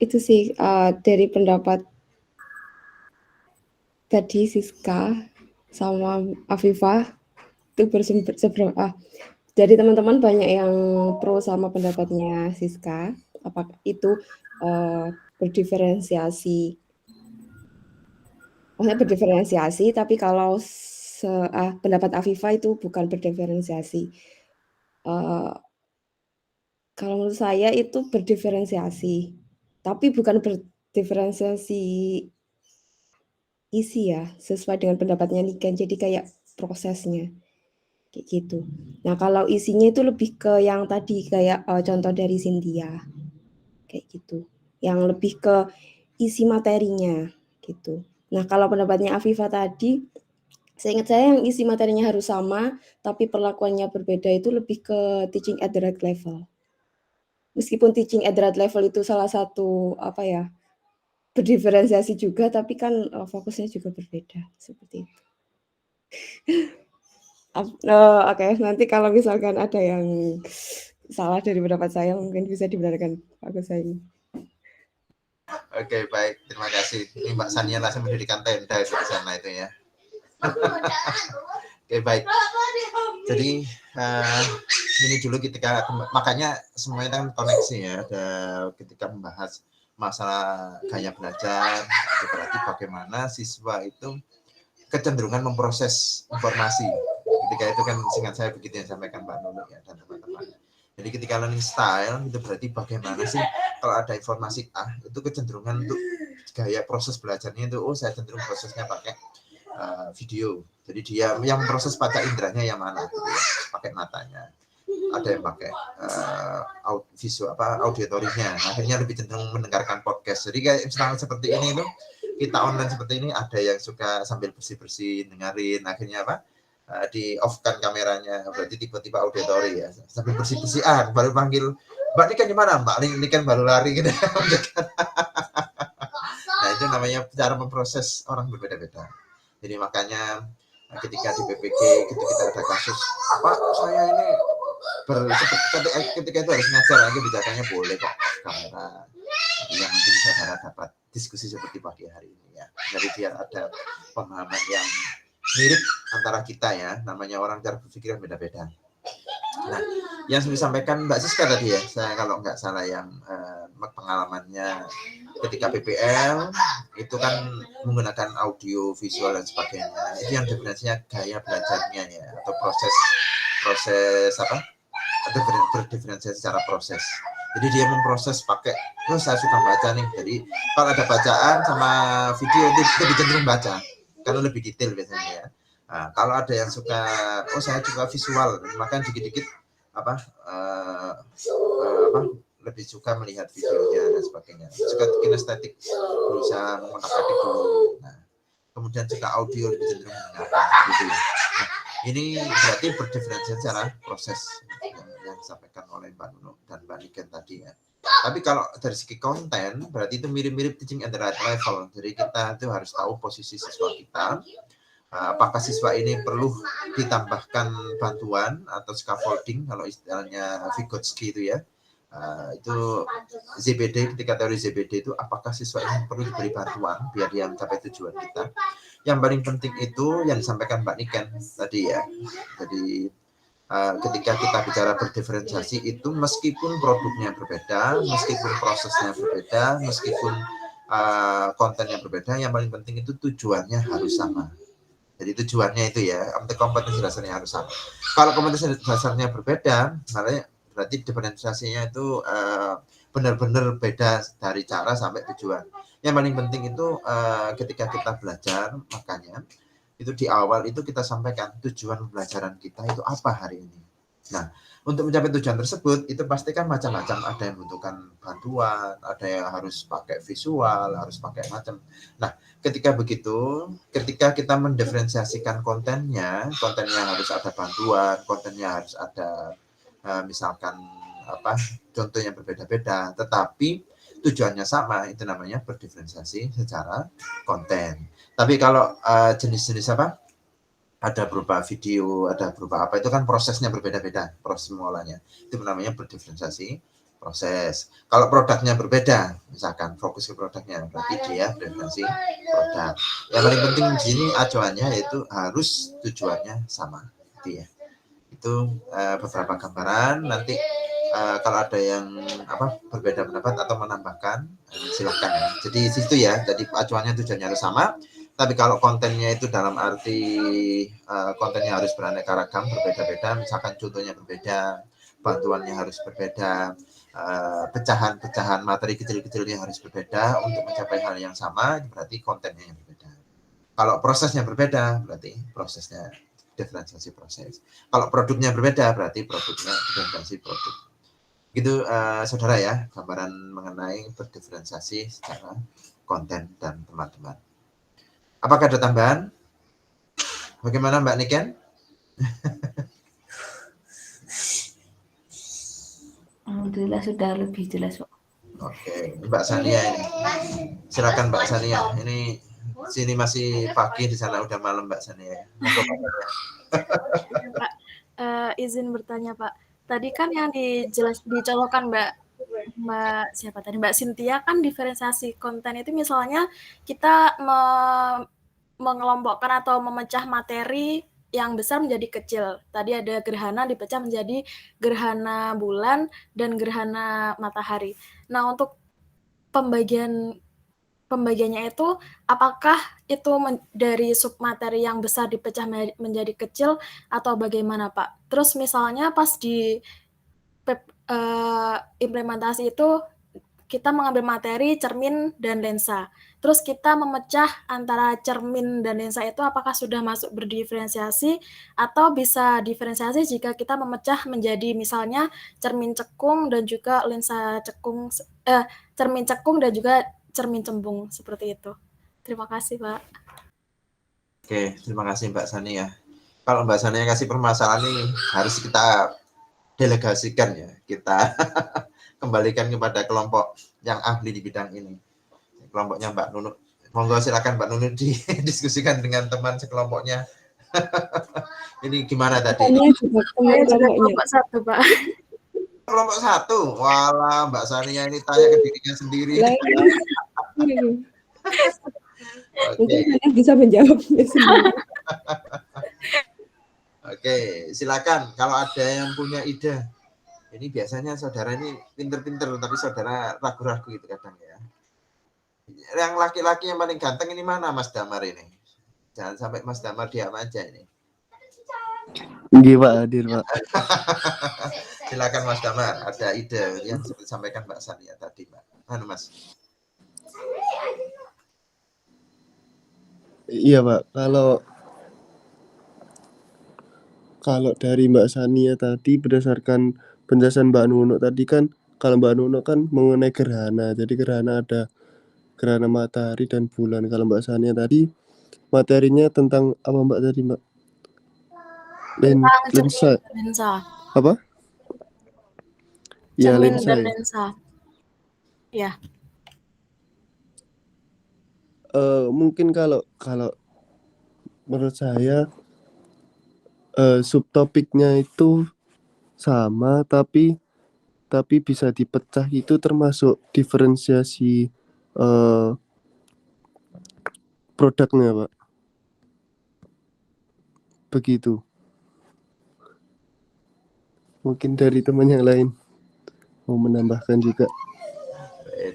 S3: Itu sih dari pendapat tadi Siska sama Afifah itu berseberangan. Jadi teman-teman banyak yang pro sama pendapatnya Siska. Apakah itu berdiferensiasi? Maksudnya berdiferensiasi, tapi kalau pendapat Afifah itu bukan berdiferensiasi. Kalau menurut saya itu berdiferensiasi, tapi bukan berdiferensiasi isi ya, sesuai dengan pendapatnya Niken. Jadi kayak prosesnya kayak gitu. Nah, kalau isinya itu lebih ke yang tadi kayak contoh dari Cynthia kayak gitu, yang lebih ke isi materinya gitu. Nah, kalau pendapatnya Afifah tadi, seingat saya yang isi materinya harus sama, tapi perlakuannya berbeda itu lebih ke teaching at the right level. Meskipun teaching at the right level itu salah satu apa ya, berdiferensiasi juga, tapi kan fokusnya juga berbeda seperti itu. Oke, nanti kalau misalkan ada yang salah dari pendapat saya mungkin bisa dibenarkan Pak Kusai.
S1: Oke, baik, terima kasih. Ini Mbak Sania langsung mendirikan tenda itu di sana itu ya. Oke, baik. Jadi ini dulu ketika makanya semuanya kan koneksi ya. Ketika membahas masalah gaya belajar, itu berarti bagaimana siswa itu kecenderungan memproses informasi. Ketika itu kan singkat saya begitu yang sampaikan Mbak Nunuk ya dan teman-teman. Jadi ketika learning style itu berarti bagaimana sih kalau ada informasi itu kecenderungan untuk gaya proses belajarnya itu saya cenderung prosesnya pakai video. Jadi dia yang proses pada inderanya yang mana gitu ya, pakai matanya. Ada yang pakai visual auditorinya. Akhirnya lebih cenderung mendengarkan podcast. Jadi kayak misalnya seperti ini tuh kita online seperti ini ada yang suka sambil bersih-bersih dengerin akhirnya di off kan kameranya berarti tiba-tiba auditori ya sambil bersih-bersihan baru panggil Mbak Niken gimana Mbak Niken baru lari gitu. Nah itu namanya cara memproses orang berbeda-beda. Jadi makanya ketika di PPG ketika ada kasus Pak saya ini ketika itu harus ngajar lagi kebijakannya boleh kok kamera. Jadi yang penting saudara dapat diskusi seperti pagi hari ini ya. Jadi biar ada pemahaman yang mirip antara kita ya, namanya orang cara berpikir beda-beda. Nah, yang sudah disampaikan Mbak Siska tadi ya, saya kalau nggak salah yang pengalamannya ketika PPL itu kan menggunakan audio, visual dan sebagainya. Itu yang definisinya gaya belajarnya ya, atau proses apa? Atau berdiferensiasi secara proses. Jadi dia memproses pakai, saya suka baca nih. Jadi kalau ada bacaan sama video itu lebih cenderung baca. Karena lebih detail biasanya ya. Nah, kalau ada yang suka, saya suka visual, maka dikit-dikit lebih suka melihat videonya dan sebagainya. Suka kinestetik, berusaha mengotak-atik dulu. Nah, kemudian suka audio lebih cenderung mendengarkan gitu. Nah, ini berarti berdiferensiasi secara proses yang disampaikan oleh Mbak Nunuk dan Mbak Niken tadi ya. Tapi kalau dari segi konten, berarti itu mirip-mirip teaching at the right level. Jadi kita itu harus tahu posisi siswa kita. Apakah siswa ini perlu ditambahkan bantuan atau scaffolding, kalau istilahnya Vygotsky itu ya. Itu ZBD, ketika teori ZBD itu apakah siswa ini perlu diberi bantuan biar dia mencapai tujuan kita. Yang paling penting itu yang disampaikan Mbak Niken tadi ya. Jadi ketika kita bicara berdiferensiasi itu meskipun produknya berbeda, meskipun prosesnya berbeda, meskipun kontennya berbeda, yang paling penting itu tujuannya harus sama. Jadi tujuannya itu ya, untuk kompetensi dasarnya harus sama. Kalau kompetensi dasarnya berbeda, berarti diferensiasinya itu benar-benar beda dari cara sampai tujuan. Yang paling penting itu ketika kita belajar, makanya itu di awal itu kita sampaikan tujuan pembelajaran kita itu apa hari ini. Nah, untuk mencapai tujuan tersebut itu pasti kan macam-macam, ada yang membutuhkan bantuan, ada yang harus pakai visual, harus pakai macam. Nah, ketika begitu, ketika kita mendiferensiasikan kontennya harus ada bantuan, kontennya harus ada misalkan apa contoh yang berbeda-beda, tetapi tujuannya sama, itu namanya berdiferensiasi secara konten. Tapi kalau jenis-jenis apa? Ada berupa video, ada berupa apa, itu kan prosesnya berbeda-beda, proses mengolahnya. Itu namanya berdiferensiasi proses. Kalau produknya berbeda, misalkan fokus ke produknya, berarti dia diferensiasi produk. Yang paling penting di sini acuannya yaitu harus tujuannya sama. Gitu ya. Itu beberapa gambaran. Nanti kalau ada yang berbeda pendapat atau menambahkan, silahkan ya. Jadi situ ya, jadi acuannya tujuannya harus sama. Tapi kalau kontennya itu dalam arti kontennya harus beraneka ragam, berbeda-beda, misalkan contohnya berbeda, bantuannya harus berbeda, pecahan-pecahan materi kecil-kecilnya harus berbeda untuk mencapai hal yang sama, berarti kontennya yang berbeda. Kalau prosesnya berbeda, berarti prosesnya diferensiasi proses. Kalau produknya berbeda, berarti produknya diferensiasi produk. Gitu saudara ya, gambaran mengenai berdiferensiasi secara konten dan teman-teman. Apakah ada tambahan? Bagaimana Mbak Niken?
S14: Alhamdulillah sudah lebih jelas, Pak.
S1: Oke, Mbak Sania ini. Silakan Mbak Sania. Ini sini masih pagi, di sana udah malam Mbak Sania.
S6: Pak, izin bertanya Pak. Tadi kan yang dicolokkan Mbak siapa tadi, Mbak Cynthia, kan diferensiasi konten itu misalnya kita mengelompokkan atau memecah materi yang besar menjadi kecil. Tadi ada gerhana dipecah menjadi gerhana bulan dan gerhana matahari. Nah, untuk pembagiannya itu, apakah itu dari submateri yang besar dipecah menjadi kecil atau bagaimana Pak? Terus misalnya pas di implementasi itu kita mengambil materi, cermin, dan lensa. Terus kita memecah antara cermin dan lensa itu apakah sudah masuk berdiferensiasi atau bisa diferensiasi jika kita memecah menjadi misalnya cermin cekung dan juga lensa cekung, cermin cekung dan juga cermin cembung, seperti itu. Terima kasih, Pak.
S1: Oke, terima kasih Mbak Sani ya. Kalau Mbak Sani yang kasih permasalahan ini harus kita delegasikan ya, kita kembalikan kepada kelompok yang ahli di bidang ini. Kelompoknya Mbak Nunuk. Monggo silakan Mbak Nunuk didiskusikan dengan teman sekelompoknya. Ini gimana tadi?
S6: Kelompok satu, Pak.
S1: Kelompok satu? Walah, Mbak Sania ini tanya ke dirinya sendiri.
S3: Mungkin saya bisa menjawabnya sendiri.
S1: Oke, silakan kalau ada yang punya ide. Ini biasanya saudara ini pinter-pinter, tapi saudara ragu-ragu gitu kadang ya. Yang laki-laki yang paling ganteng ini mana Mas Damar ini? Jangan sampai Mas Damar diam aja ini.
S4: Iya Pak, hadir Pak.
S1: Silakan Mas Damar, ada ide yang seperti sampaikan Mbak Sania tadi Mbak. Mana Mas?
S4: Iya Pak, kalau dari Mbak Sania tadi berdasarkan penjelasan Mbak Nunuk tadi kan, kalau Mbak Nunuk kan mengenai gerhana, jadi gerhana ada gerhana matahari dan bulan. Kalau Mbak Sania tadi materinya tentang apa Mbak tadi Mbak?
S6: Lensa.
S4: Apa? Ya,
S6: cermin
S4: lensa.
S6: dan
S4: Ya.
S6: lensa. Ya.
S4: Mungkin kalau menurut saya subtopiknya itu sama, tapi bisa dipecah, itu termasuk diferensiasi produknya Pak. Begitu. Mungkin dari teman yang lain mau menambahkan juga.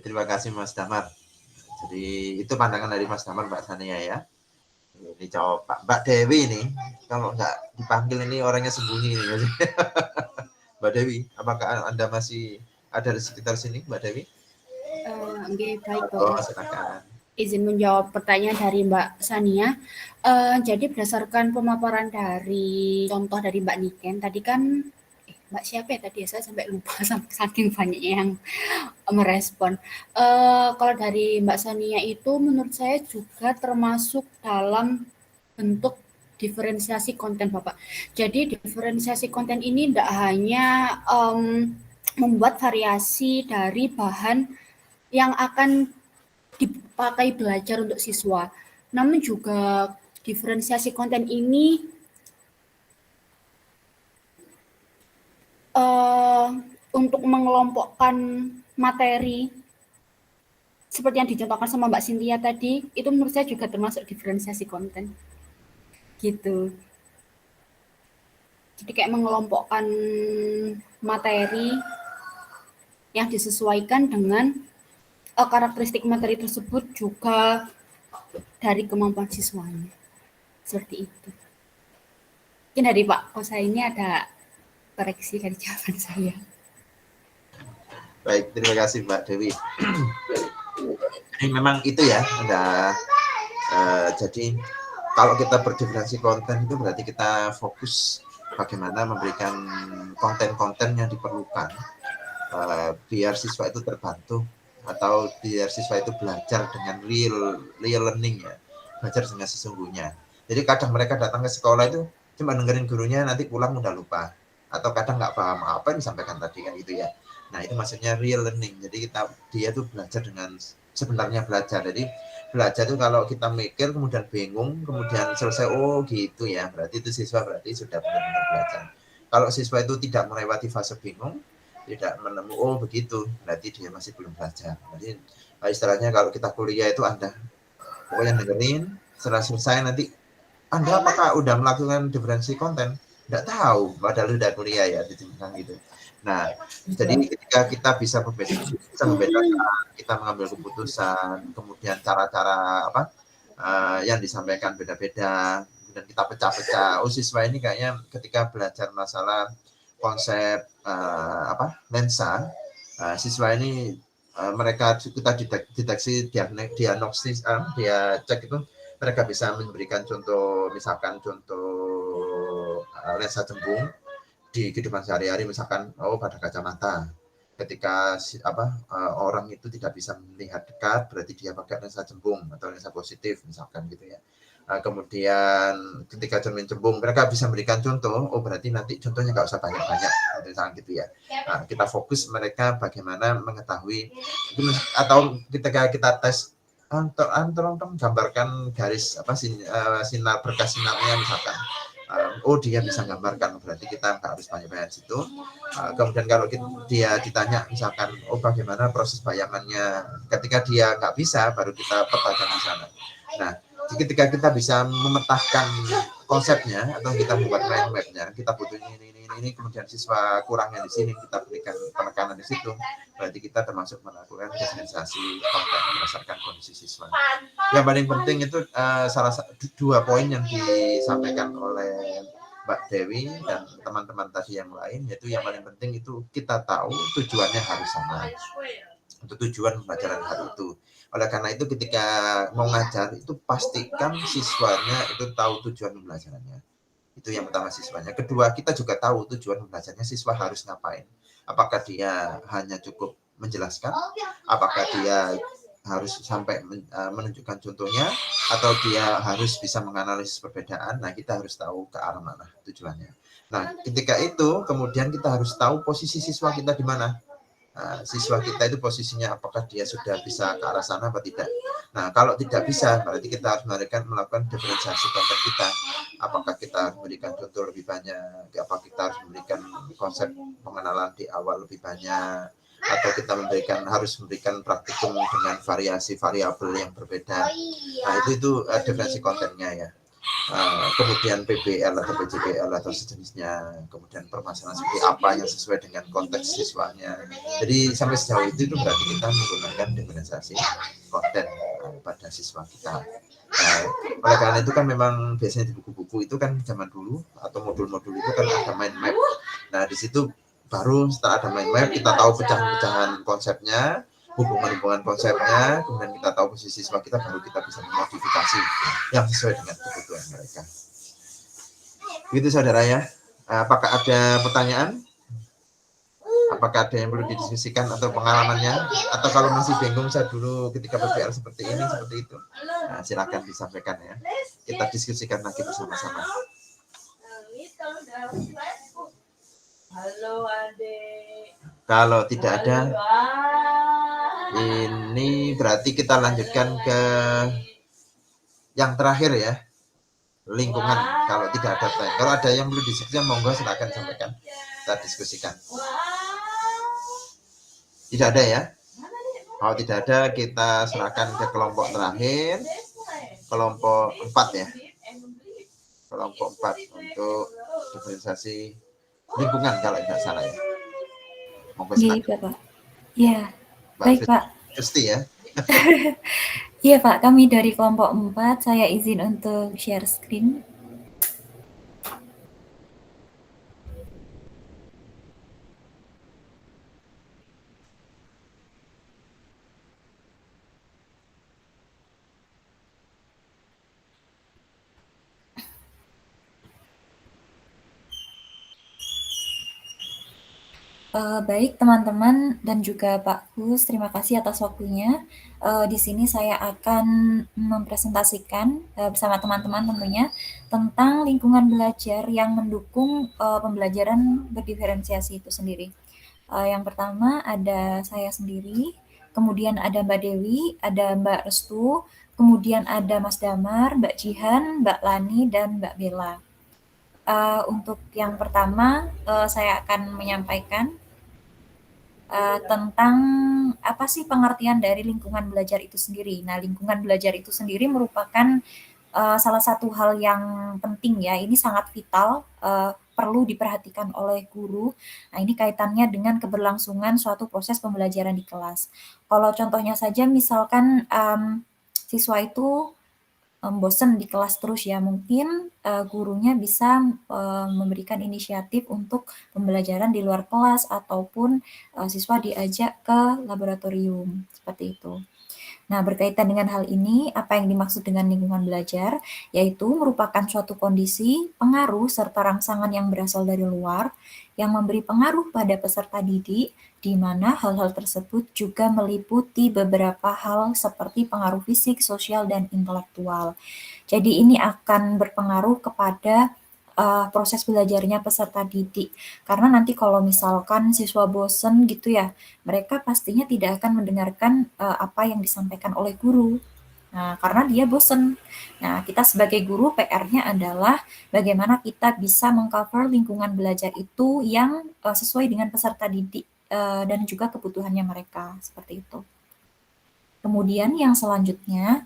S1: Terima kasih Mas Damar. Jadi itu pandangan dari Mas Damar Mbak Sania ya. Ini coba Mbak Dewi ini, kalau nggak dipanggil ini orangnya sembunyi ini. Mbak Dewi, apakah Anda masih ada di sekitar sini Mbak Dewi?
S15: Baik
S1: Oh,
S15: Bapak.
S1: silakan.
S15: Izin menjawab pertanyaan dari Mbak Sania. Jadi berdasarkan pemaparan dari contoh dari Mbak Niken tadi kan Mbak siapa ya tadi ya, saya sampai lupa saking banyaknya yang merespon. Kalau dari Mbak Sania itu menurut saya juga termasuk dalam bentuk diferensiasi konten Bapak. Jadi diferensiasi konten ini tidak hanya membuat variasi dari bahan yang akan dipakai belajar untuk siswa, namun juga diferensiasi konten ini untuk mengelompokkan materi seperti yang dicontohkan sama Mbak Cynthia tadi, itu menurut saya juga termasuk diferensiasi konten. Gitu. Jadi kayak mengelompokkan materi yang disesuaikan dengan karakteristik materi tersebut juga dari kemampuan siswanya. Seperti itu. Mungkin dari Pak Kosa ini ada koreksi dari jawaban saya.
S1: Baik, terima kasih Mbak Dewi. Jadi memang itu ya, jadi kalau kita berdiferensiasi konten itu berarti kita fokus bagaimana memberikan konten-konten yang diperlukan biar siswa itu terbantu atau biar siswa itu belajar dengan real learning ya, belajar dengan sesungguhnya. Jadi kadang mereka datang ke sekolah itu cuma dengerin gurunya, nanti pulang udah lupa, atau kadang nggak paham apa yang disampaikan tadi kan gitu ya. Nah itu maksudnya real learning. Jadi dia tuh belajar dengan sebenarnya belajar. Jadi belajar itu kalau kita mikir kemudian bingung, kemudian selesai oh gitu ya, berarti itu siswa berarti sudah benar-benar belajar. Kalau siswa itu tidak melewati fase bingung, tidak menemukan oh begitu, berarti dia masih belum belajar. Jadi istilahnya kalau kita kuliah itu Anda pokoknya dengerin, setelah selesai nanti Anda apakah udah melakukan diferensi konten? Tidak tahu, padahal udah kuliah ya, gitu. Nah, jadi ketika kita bisa membedakan, kita mengambil keputusan, kemudian cara-cara yang disampaikan beda-beda, kemudian kita pecah-pecah. Oh siswa ini kayaknya ketika belajar masalah konsep lensa, siswa ini mereka kita deteksi diagnosis, dia cek itu mereka bisa memberikan contoh, misalkan contoh lensa cembung di kehidupan sehari-hari, misalkan pada kacamata ketika orang itu tidak bisa melihat dekat berarti dia pakai lensa cembung atau lensa positif misalkan gitu ya. Kemudian ketika cermin cembung mereka bisa memberikan contoh, berarti nanti contohnya nggak usah banyak-banyak misalkan gitu ya. Kita fokus mereka bagaimana mengetahui atau ketika kita tes tolong gambarkan garis sinar berkas sinarnya misalkan. Dia bisa gambarkan, berarti kita nggak harus banyak-banyak situ. Kemudian kalau dia ditanya misalkan bagaimana proses bayangannya, ketika dia nggak bisa baru kita petakan di sana. Nah ketika kita bisa memetakan konsepnya atau kita membuat mind map-nya, kita butuh ini, kemudian siswa kurangnya di sini, kita berikan penekanan di situ, berarti kita termasuk melakukan diferensiasi konten berdasarkan kondisi siswa. Yang paling penting itu salah satu 2 poin yang disampaikan oleh Mbak Dewi dan teman-teman tadi yang lain, yaitu yang paling penting itu kita tahu tujuannya harus sama untuk tujuan pembelajaran hari itu. Oleh karena itu ketika mau ngajar itu pastikan siswanya itu tahu tujuan pembelajarannya. Itu yang pertama siswanya. Kedua, kita juga tahu tujuan pembelajarannya siswa harus ngapain. Apakah dia hanya cukup menjelaskan? Apakah dia harus sampai menunjukkan contohnya? Atau dia harus bisa menganalisis perbedaan? Nah, kita harus tahu ke arah mana tujuannya. Nah, ketika itu kemudian kita harus tahu posisi siswa kita di mana. Siswa kita itu posisinya apakah dia sudah bisa ke arah sana atau tidak. Nah kalau tidak bisa berarti kita harus melakukan diferensiasi konten kita. Apakah kita memberikan contoh lebih banyak, apakah kita harus memberikan konsep pengenalan di awal lebih banyak, atau kita harus memberikan praktikum dengan variasi variabel yang berbeda. Nah itu diferensi kontennya ya. Kemudian PBL atau PJBL atau sejenisnya, kemudian permasalahan seperti apa yang sesuai dengan konteks siswanya. Jadi sampai sejauh itu berarti kita menggunakan diferensiasi konten pada siswa kita. Oleh karena itu kan memang biasanya di buku-buku itu kan zaman dulu atau modul-modul itu kan ada mind map. Nah di situ baru setelah ada mind map kita tahu pecahan-pecahan konsepnya, hubungan-hubungan konsepnya, kemudian kita tahu posisi siswa kita, baru kita bisa memodifikasi yang sesuai dengan kebutuhan mereka. Begitu saudara ya. Apakah ada pertanyaan? Apakah ada yang perlu didiskusikan atau pengalamannya? Atau kalau masih bingung, saya dulu ketika PPL seperti ini, seperti itu. Nah, silakan disampaikan ya. Kita diskusikan lagi bersama-sama.
S16: Halo adik.
S1: Kalau tidak ada, ini berarti kita lanjutkan ke yang terakhir ya, lingkungan. Kalau tidak ada, kalau ada yang perlu diskusikan, monggo silakan sampaikan, kita diskusikan. Tidak ada ya? Kalau tidak ada, kita serahkan ke kelompok terakhir, kelompok 4 ya. Kelompok 4 untuk diferensiasi lingkungan kalau tidak salah ya. Monggo
S2: Iya,
S1: silakan.
S2: Pak. Iya, baik Pak.
S1: Pasti ya.
S2: Iya Pak, kami dari kelompok 4, saya izin untuk share screen. Baik teman-teman dan juga Pak Kus, terima kasih atas waktunya. Di sini saya akan mempresentasikan bersama teman-teman tentunya tentang lingkungan belajar yang mendukung pembelajaran berdiferensiasi itu sendiri. Yang pertama ada saya sendiri, kemudian ada Mbak Dewi, ada Mbak Restu, kemudian ada Mas Damar, Mbak Jihan, Mbak Lani, dan Mbak Bella. Untuk yang pertama, saya akan menyampaikan tentang apa sih pengertian dari lingkungan belajar itu sendiri. Nah, lingkungan belajar itu sendiri merupakan salah satu hal yang penting ya. Ini sangat vital, perlu diperhatikan oleh guru. Nah, ini kaitannya dengan keberlangsungan suatu proses pembelajaran di kelas. Kalau contohnya saja, misalkan siswa itu bosen di kelas terus ya, mungkin gurunya bisa memberikan inisiatif untuk pembelajaran di luar kelas ataupun siswa diajak ke laboratorium, seperti itu. Nah, berkaitan dengan hal ini, apa yang dimaksud dengan lingkungan belajar, yaitu merupakan suatu kondisi, pengaruh, serta rangsangan yang berasal dari luar, yang memberi pengaruh pada peserta didik, di mana hal-hal tersebut juga meliputi beberapa hal seperti pengaruh fisik, sosial, dan intelektual. Jadi ini akan berpengaruh kepada proses belajarnya peserta didik. Karena nanti kalau misalkan siswa bosen gitu ya, mereka pastinya tidak akan mendengarkan apa yang disampaikan oleh guru. Nah, karena dia bosen. Nah, kita sebagai guru PR-nya adalah bagaimana kita bisa mengcover lingkungan belajar itu yang sesuai dengan peserta didik dan juga kebutuhannya mereka, seperti itu. Kemudian yang selanjutnya,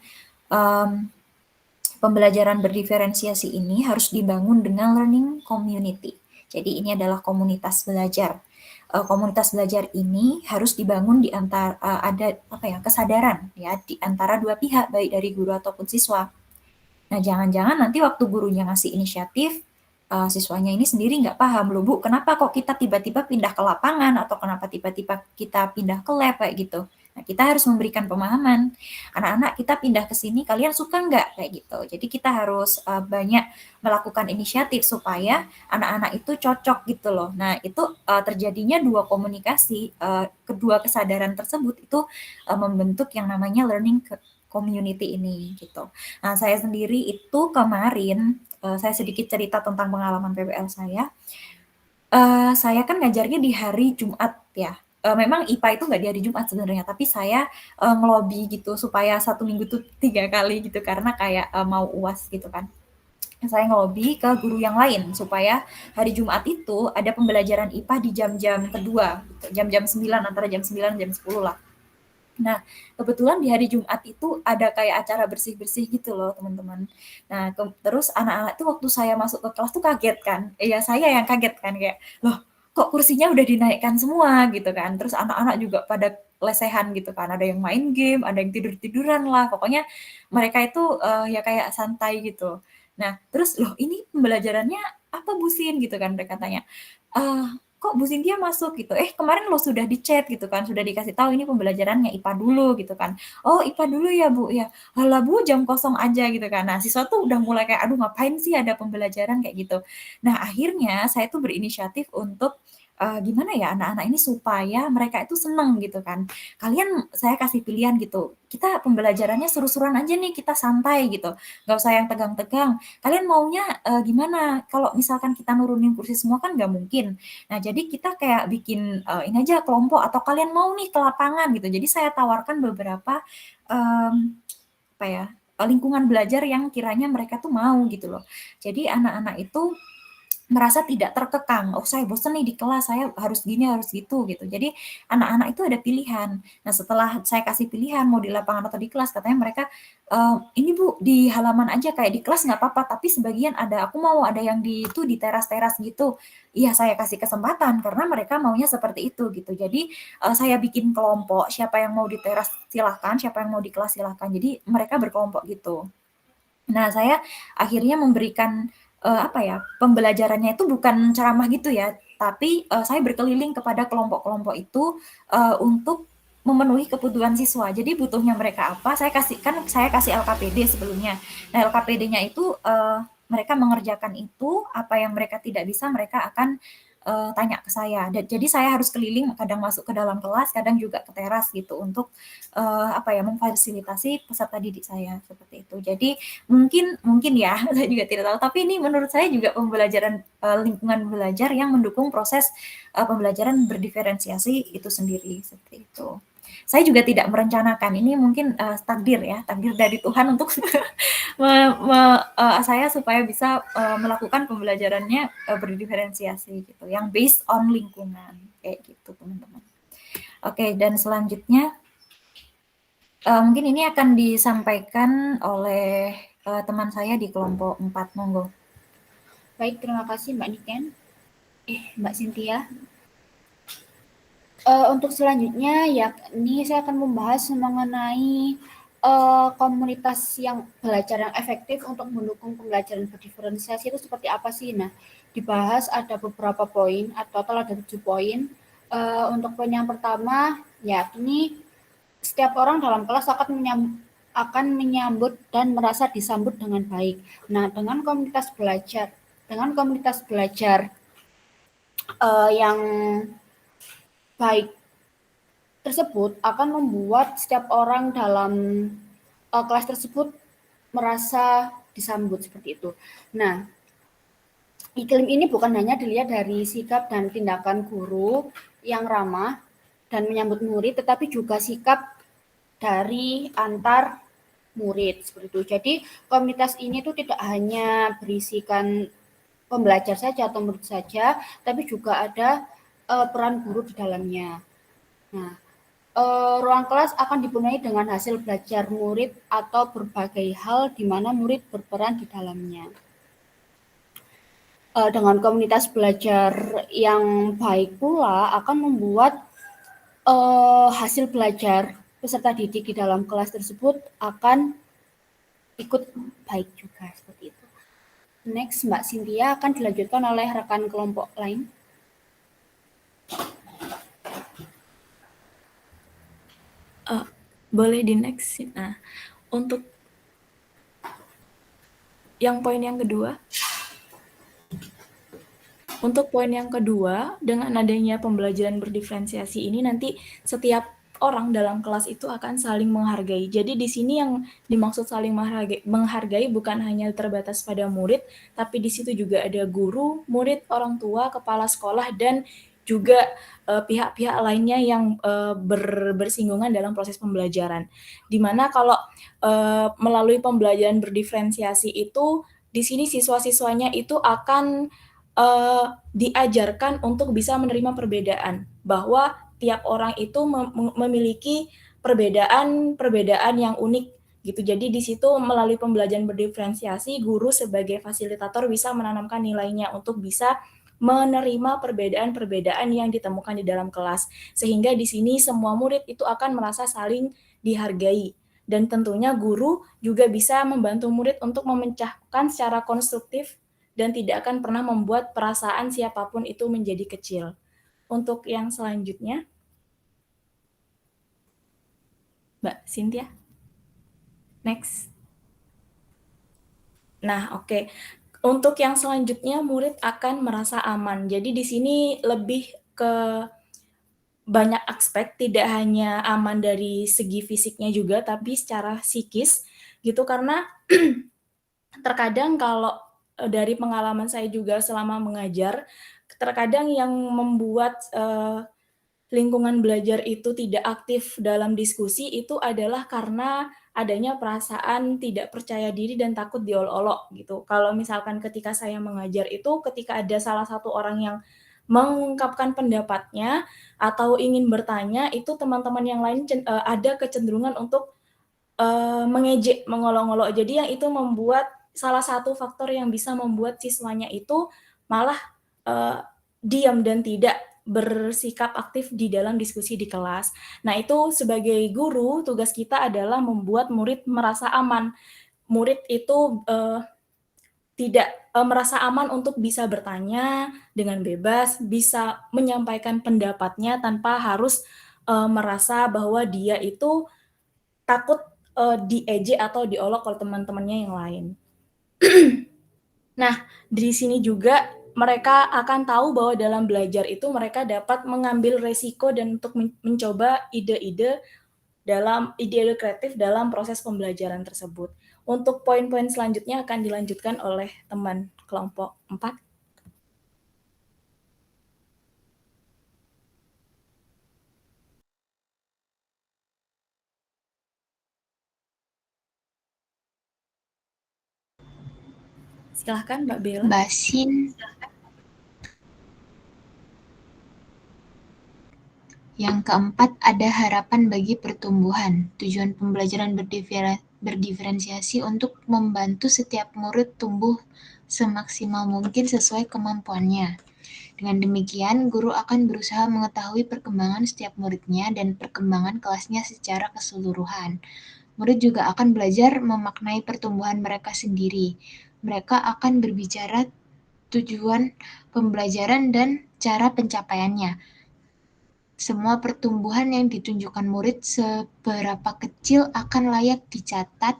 S2: pembelajaran berdiferensiasi ini harus dibangun dengan learning community. Jadi ini adalah komunitas belajar. Komunitas belajar ini harus dibangun di antara ada kesadaran ya di antara dua pihak, baik dari guru ataupun siswa. Nah, jangan-jangan nanti waktu gurunya ngasih inisiatif, siswanya ini sendiri nggak paham, loh Bu, kenapa kok kita tiba-tiba pindah ke lapangan atau kenapa tiba-tiba kita pindah ke lab kayak gitu. Nah, kita harus memberikan pemahaman. Anak-anak kita pindah ke sini, kalian suka nggak? Kayak gitu. Jadi kita harus banyak melakukan inisiatif supaya anak-anak itu cocok gitu loh. Nah, itu terjadinya dua komunikasi, kedua kesadaran tersebut itu membentuk yang namanya learning community ini gitu. Nah, saya sendiri itu kemarin, saya sedikit cerita tentang pengalaman PPL saya. Saya kan ngajarnya di hari Jumat ya. Memang IPA itu nggak di hari Jumat sebenarnya, tapi saya ngelobi gitu supaya 1 minggu tuh 3 kali gitu karena kayak mau UAS gitu kan. Saya ngelobi ke guru yang lain supaya hari Jumat itu ada pembelajaran IPA di jam-jam kedua, gitu. Jam-jam 9, antara jam 9 dan jam 10 lah. Nah, kebetulan di hari Jumat itu ada kayak acara bersih-bersih gitu loh teman-teman. Nah, terus anak-anak tuh waktu saya masuk ke kelas tuh kaget kan. Ya saya yang kaget kan, kayak, loh kok kursinya udah dinaikkan semua gitu kan. Terus anak-anak juga pada lesehan gitu kan. Ada yang main game, ada yang tidur-tiduran lah. Pokoknya mereka itu ya kayak santai gitu. Nah, terus loh ini pembelajarannya apa Bu Sin gitu kan mereka tanya. Kok Bu Cynthia masuk gitu, kemarin lo sudah di chat gitu kan, sudah dikasih tahu ini pembelajarannya IPA dulu gitu kan. Oh IPA dulu ya Bu, ya halah Bu jam kosong aja gitu kan. Nah siswa tuh udah mulai kayak aduh ngapain sih ada pembelajaran kayak gitu. Nah akhirnya saya tuh berinisiatif untuk gimana ya anak-anak ini supaya mereka itu seneng gitu kan. Saya kasih pilihan gitu, kita pembelajarannya seru-seruan aja nih, kita santai gitu, nggak usah yang tegang-tegang. Kalian maunya gimana? Kalau misalkan kita nurunin kursi semua kan nggak mungkin. Nah, jadi kita kayak bikin ini aja kelompok atau kalian mau nih ke lapangan gitu. Jadi saya tawarkan beberapa apa ya lingkungan belajar yang kiranya mereka tuh mau gitu loh. Jadi anak-anak itu merasa tidak terkekang, oh saya bosan nih di kelas, saya harus gini, harus gitu, gitu. Jadi anak-anak itu ada pilihan. Nah setelah saya kasih pilihan mau di lapangan atau di kelas, katanya mereka, ini Bu di halaman aja kayak di kelas nggak apa-apa, tapi sebagian aku mau ada yang di teras-teras gitu. Iya saya kasih kesempatan karena mereka maunya seperti itu gitu. Jadi saya bikin kelompok, siapa yang mau di teras silahkan, siapa yang mau di kelas silahkan. Jadi mereka berkelompok gitu. Nah, saya akhirnya memberikan pembelajarannya itu bukan ceramah gitu ya, tapi saya berkeliling kepada kelompok-kelompok itu untuk memenuhi kebutuhan siswa. Jadi butuhnya mereka apa, saya kasih LKPD sebelumnya. Nah, LKPD-nya itu mereka mengerjakan itu, apa yang mereka tidak bisa mereka akan tanya ke saya. Jadi saya harus keliling, kadang masuk ke dalam kelas, kadang juga ke teras gitu untuk memfasilitasi peserta didik saya seperti itu. Jadi mungkin ya, saya juga tidak tahu. Tapi ini menurut saya juga pembelajaran lingkungan belajar yang mendukung proses pembelajaran berdiferensiasi itu sendiri seperti itu. Saya juga tidak merencanakan, ini mungkin takdir dari Tuhan untuk saya supaya bisa melakukan pembelajarannya berdiferensiasi gitu, yang based on lingkungan kayak gitu teman-teman. Oke, dan selanjutnya mungkin ini akan disampaikan oleh teman saya di kelompok 4, monggo.
S15: Baik, terima kasih Mbak Niken. Mbak Cynthia. Untuk selanjutnya, yakni saya akan membahas mengenai komunitas yang belajar yang efektif untuk mendukung pembelajaran berdiferensiasi itu seperti apa sih? Nah, dibahas ada beberapa poin atau total ada 7 poin. Untuk poin yang pertama, yakni setiap orang dalam kelas akan menyambut dan merasa disambut dengan baik. Nah, dengan komunitas belajar yang baik tersebut akan membuat setiap orang dalam kelas tersebut merasa disambut seperti itu. Nah, iklim ini bukan hanya dilihat dari sikap dan tindakan guru yang ramah dan menyambut murid, tetapi juga sikap dari antar murid seperti itu. Jadi komunitas ini tuh tidak hanya berisikan pembelajar saja atau murid saja, tapi juga ada peran guru di dalamnya. Nah, ruang kelas akan dipenuhi dengan hasil belajar murid atau berbagai hal di mana murid berperan di dalamnya. Dengan komunitas belajar yang baik pula akan membuat hasil belajar peserta didik di dalam kelas tersebut akan ikut baik juga seperti itu. Next, Mbak Cynthia akan dilanjutkan oleh rekan kelompok lain.
S12: Boleh di next. Nah, untuk yang poin yang kedua. Untuk poin yang kedua, dengan adanya pembelajaran berdiferensiasi ini nanti setiap orang dalam kelas itu akan saling menghargai. Jadi di sini yang dimaksud saling menghargai bukan hanya terbatas pada murid, tapi di situ juga ada guru, murid, orang tua, kepala sekolah, dan juga pihak-pihak lainnya yang bersinggungan dalam proses pembelajaran. Dimana kalau melalui pembelajaran berdiferensiasi itu, di sini siswa-siswanya itu akan diajarkan untuk bisa menerima perbedaan, bahwa tiap orang itu memiliki perbedaan yang unik gitu. Jadi di situ melalui pembelajaran berdiferensiasi, guru sebagai fasilitator bisa menanamkan nilainya untuk bisa menerima perbedaan-perbedaan yang ditemukan di dalam kelas, sehingga di sini semua murid itu akan merasa saling dihargai. Dan tentunya guru juga bisa membantu murid untuk memecahkan secara konstruktif dan tidak akan pernah membuat perasaan siapapun itu menjadi kecil. Untuk yang selanjutnya, Mbak Cynthia. Next. Nah, oke. Untuk yang selanjutnya, murid akan merasa aman. Jadi di sini lebih ke banyak aspek, tidak hanya aman dari segi fisiknya juga, tapi secara psikis gitu. Karena terkadang kalau dari pengalaman saya juga selama mengajar, terkadang yang membuat lingkungan belajar itu tidak aktif dalam diskusi itu adalah karena adanya perasaan tidak percaya diri dan takut diolok-olok gitu. Kalau misalkan ketika saya mengajar itu, ketika ada salah satu orang yang mengungkapkan pendapatnya atau ingin bertanya, itu teman-teman yang lain ada kecenderungan untuk mengejek, mengolok-olok. Jadi yang itu membuat salah satu faktor yang bisa membuat siswanya itu malah diam dan tidak bersikap aktif di dalam diskusi di kelas. Nah, itu sebagai guru, tugas kita adalah membuat murid merasa aman. Murid itu tidak merasa aman untuk bisa bertanya dengan bebas, bisa menyampaikan pendapatnya tanpa harus merasa bahwa dia itu takut diejek atau diolok oleh teman-temannya yang lain. Nah, di sini juga mereka akan tahu bahwa dalam belajar itu mereka dapat mengambil resiko dan untuk mencoba ide-ide kreatif dalam proses pembelajaran tersebut. Untuk poin-poin selanjutnya akan dilanjutkan oleh teman kelompok 4. Silahkan Mbak Bella.
S16: Basin. Yang keempat, ada harapan bagi pertumbuhan. Tujuan pembelajaran berdiferensiasi untuk membantu setiap murid tumbuh semaksimal mungkin sesuai kemampuannya. Dengan demikian, guru akan berusaha mengetahui perkembangan setiap muridnya dan perkembangan kelasnya secara keseluruhan. Murid juga akan belajar memaknai pertumbuhan mereka sendiri. Mereka akan berbicara tujuan pembelajaran dan cara pencapaiannya. Semua pertumbuhan yang ditunjukkan murid seberapa kecil akan layak dicatat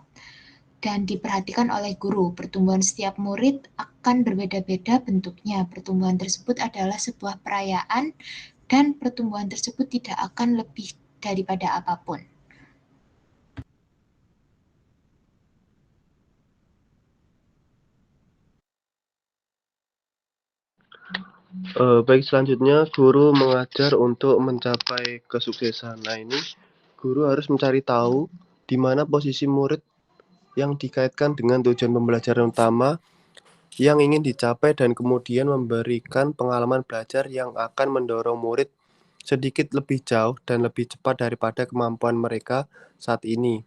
S16: dan diperhatikan oleh guru. Pertumbuhan setiap murid akan berbeda-beda bentuknya. Pertumbuhan tersebut adalah sebuah perayaan dan pertumbuhan tersebut tidak akan lebih daripada apapun.
S4: Baik, selanjutnya guru mengajar untuk mencapai kesuksesan. Nah, ini guru harus mencari tahu di mana posisi murid yang dikaitkan dengan tujuan pembelajaran utama yang ingin dicapai dan kemudian memberikan pengalaman belajar yang akan mendorong murid sedikit lebih jauh dan lebih cepat daripada kemampuan mereka saat ini.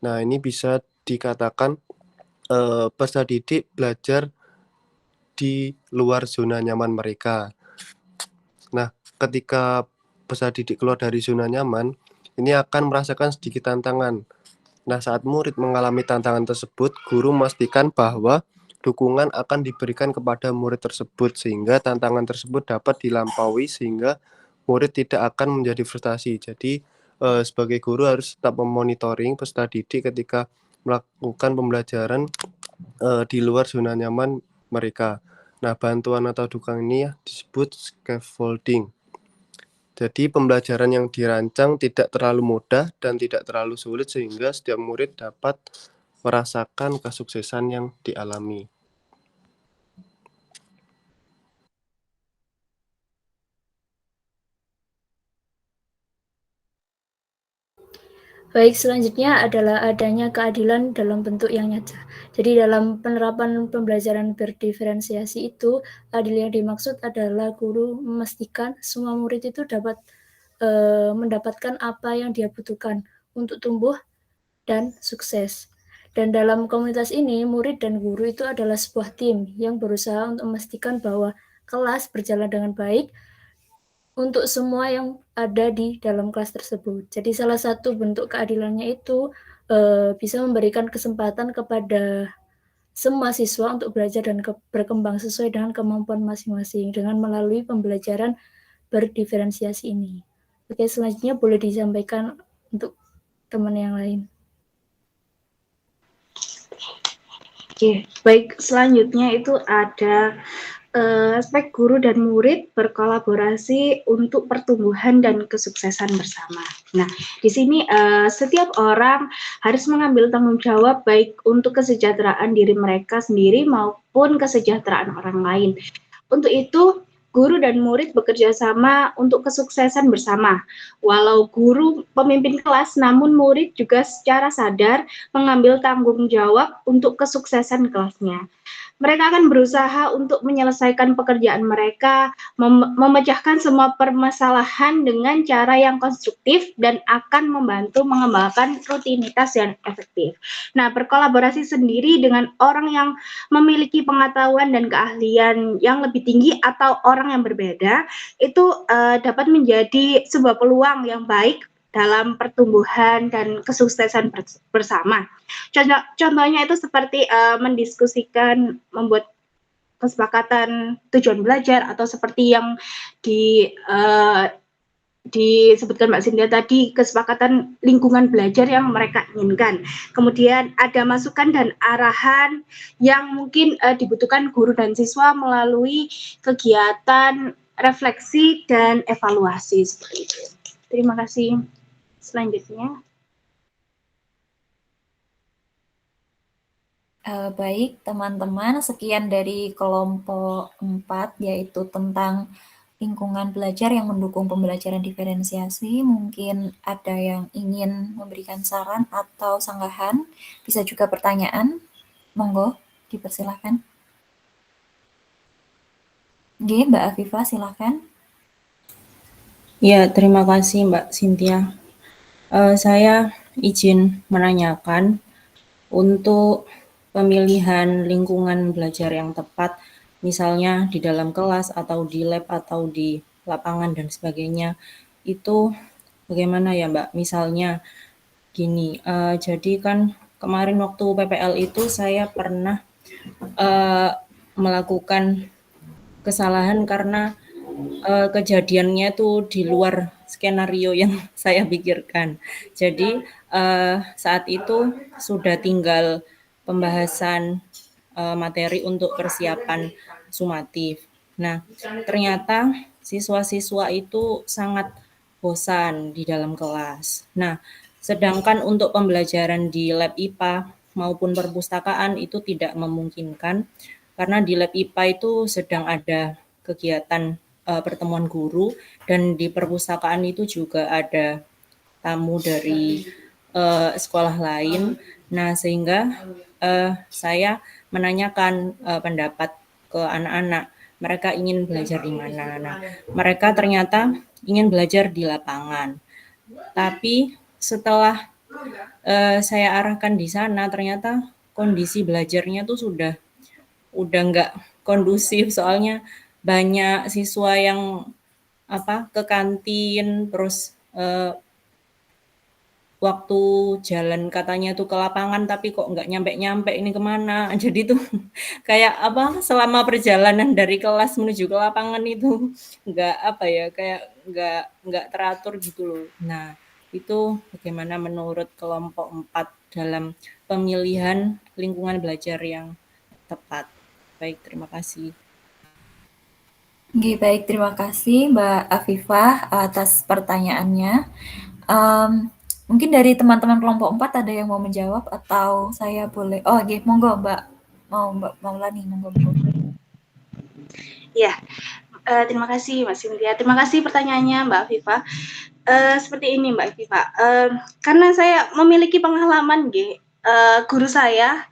S4: Nah, ini bisa dikatakan peserta didik belajar di luar zona nyaman mereka. Nah, ketika peserta didik keluar dari zona nyaman, ini akan merasakan sedikit tantangan. Nah, saat murid mengalami tantangan tersebut, guru memastikan bahwa dukungan akan diberikan kepada murid tersebut sehingga tantangan tersebut dapat dilampaui sehingga murid tidak akan menjadi frustasi. Jadi, sebagai guru harus tetap memonitoring peserta didik ketika melakukan pembelajaran di luar zona nyaman mereka. Nah, bantuan atau dukungan ini disebut scaffolding. Jadi, pembelajaran yang dirancang tidak terlalu mudah dan tidak terlalu sulit sehingga setiap murid dapat merasakan kesuksesan yang dialami.
S17: Baik, selanjutnya adalah adanya keadilan dalam bentuk yang nyata. Jadi dalam penerapan pembelajaran berdiferensiasi itu, adil yang dimaksud adalah guru memastikan semua murid itu dapat mendapatkan apa yang dia butuhkan untuk tumbuh dan sukses. Dan dalam komunitas ini, murid dan guru itu adalah sebuah tim yang berusaha untuk memastikan bahwa kelas berjalan dengan baik untuk semua yang ada di dalam kelas tersebut. Jadi salah satu bentuk keadilannya itu bisa memberikan kesempatan kepada semua siswa untuk belajar dan berkembang sesuai dengan kemampuan masing-masing dengan melalui pembelajaran berdiferensiasi ini. Oke, selanjutnya boleh disampaikan untuk teman yang lain.
S13: Oke, baik, selanjutnya itu ada aspek guru dan murid berkolaborasi untuk pertumbuhan dan kesuksesan bersama. Nah, di sini setiap orang harus mengambil tanggung jawab baik untuk kesejahteraan diri mereka sendiri maupun kesejahteraan orang lain. Untuk itu, guru dan murid bekerja sama untuk kesuksesan bersama. Walau guru pemimpin kelas, namun murid juga secara sadar mengambil tanggung jawab untuk kesuksesan kelasnya. Mereka akan berusaha untuk menyelesaikan pekerjaan mereka, memecahkan semua permasalahan dengan cara yang konstruktif dan akan membantu mengembangkan rutinitas yang efektif. Nah, berkolaborasi sendiri dengan orang yang memiliki pengetahuan dan keahlian yang lebih tinggi atau orang yang berbeda, itu dapat menjadi sebuah peluang yang baik dalam pertumbuhan dan kesuksesan bersama. Contohnya itu seperti mendiskusikan, membuat kesepakatan tujuan belajar atau seperti yang disebutkan Mbak Cynthia tadi, kesepakatan lingkungan belajar yang mereka inginkan. Kemudian ada masukan dan arahan yang mungkin dibutuhkan guru dan siswa melalui kegiatan refleksi dan evaluasi seperti itu. Terima kasih. Selanjutnya.
S2: Baik, teman-teman, sekian dari kelompok 4, yaitu tentang lingkungan belajar yang mendukung pembelajaran diferensiasi. Mungkin ada yang ingin memberikan saran atau sanggahan, bisa juga pertanyaan. Monggo, dipersilahkan. Oke, Mbak Afifah, silahkan.
S11: Ya, terima kasih Mbak Cynthia. Saya izin menanyakan untuk pemilihan lingkungan belajar yang tepat, misalnya di dalam kelas atau di lab atau di lapangan dan sebagainya, itu bagaimana ya Mbak? Misalnya gini, jadi kan kemarin waktu PPL itu saya pernah melakukan kesalahan karena kejadiannya tuh di luar skenario yang saya pikirkan. Jadi saat itu sudah tinggal pembahasan materi untuk persiapan sumatif. Nah, ternyata siswa-siswa itu sangat bosan di dalam kelas. Nah, sedangkan untuk pembelajaran di lab IPA maupun perpustakaan itu tidak memungkinkan karena di lab IPA itu sedang ada kegiatan pertemuan guru dan di perpustakaan itu juga ada tamu dari sekolah lain. Nah, sehingga saya menanyakan pendapat ke anak-anak, mereka ingin belajar di mana. Nah, mereka ternyata ingin belajar di lapangan. Tapi setelah saya arahkan di sana, ternyata kondisi belajarnya tuh sudah nggak kondusif, soalnya banyak siswa yang ke kantin, terus waktu jalan katanya tuh ke lapangan tapi kok nggak nyampe-nyampe ini kemana. Jadi tuh kayak selama perjalanan dari kelas menuju ke lapangan itu kayak nggak teratur gitu loh. Nah, itu bagaimana menurut kelompok 4 dalam pemilihan lingkungan belajar yang tepat? Baik, terima kasih.
S2: Oke, baik, terima kasih Mbak Afifah atas pertanyaannya. Mungkin dari teman-teman kelompok 4 ada yang mau menjawab atau saya boleh? Oh, oke, monggo Mbak Maulani, monggo.
S13: Ya, terima kasih Mbak Cynthia. Terima kasih pertanyaannya Mbak Afifah. Seperti ini Mbak Afifah, karena saya memiliki pengalaman guru saya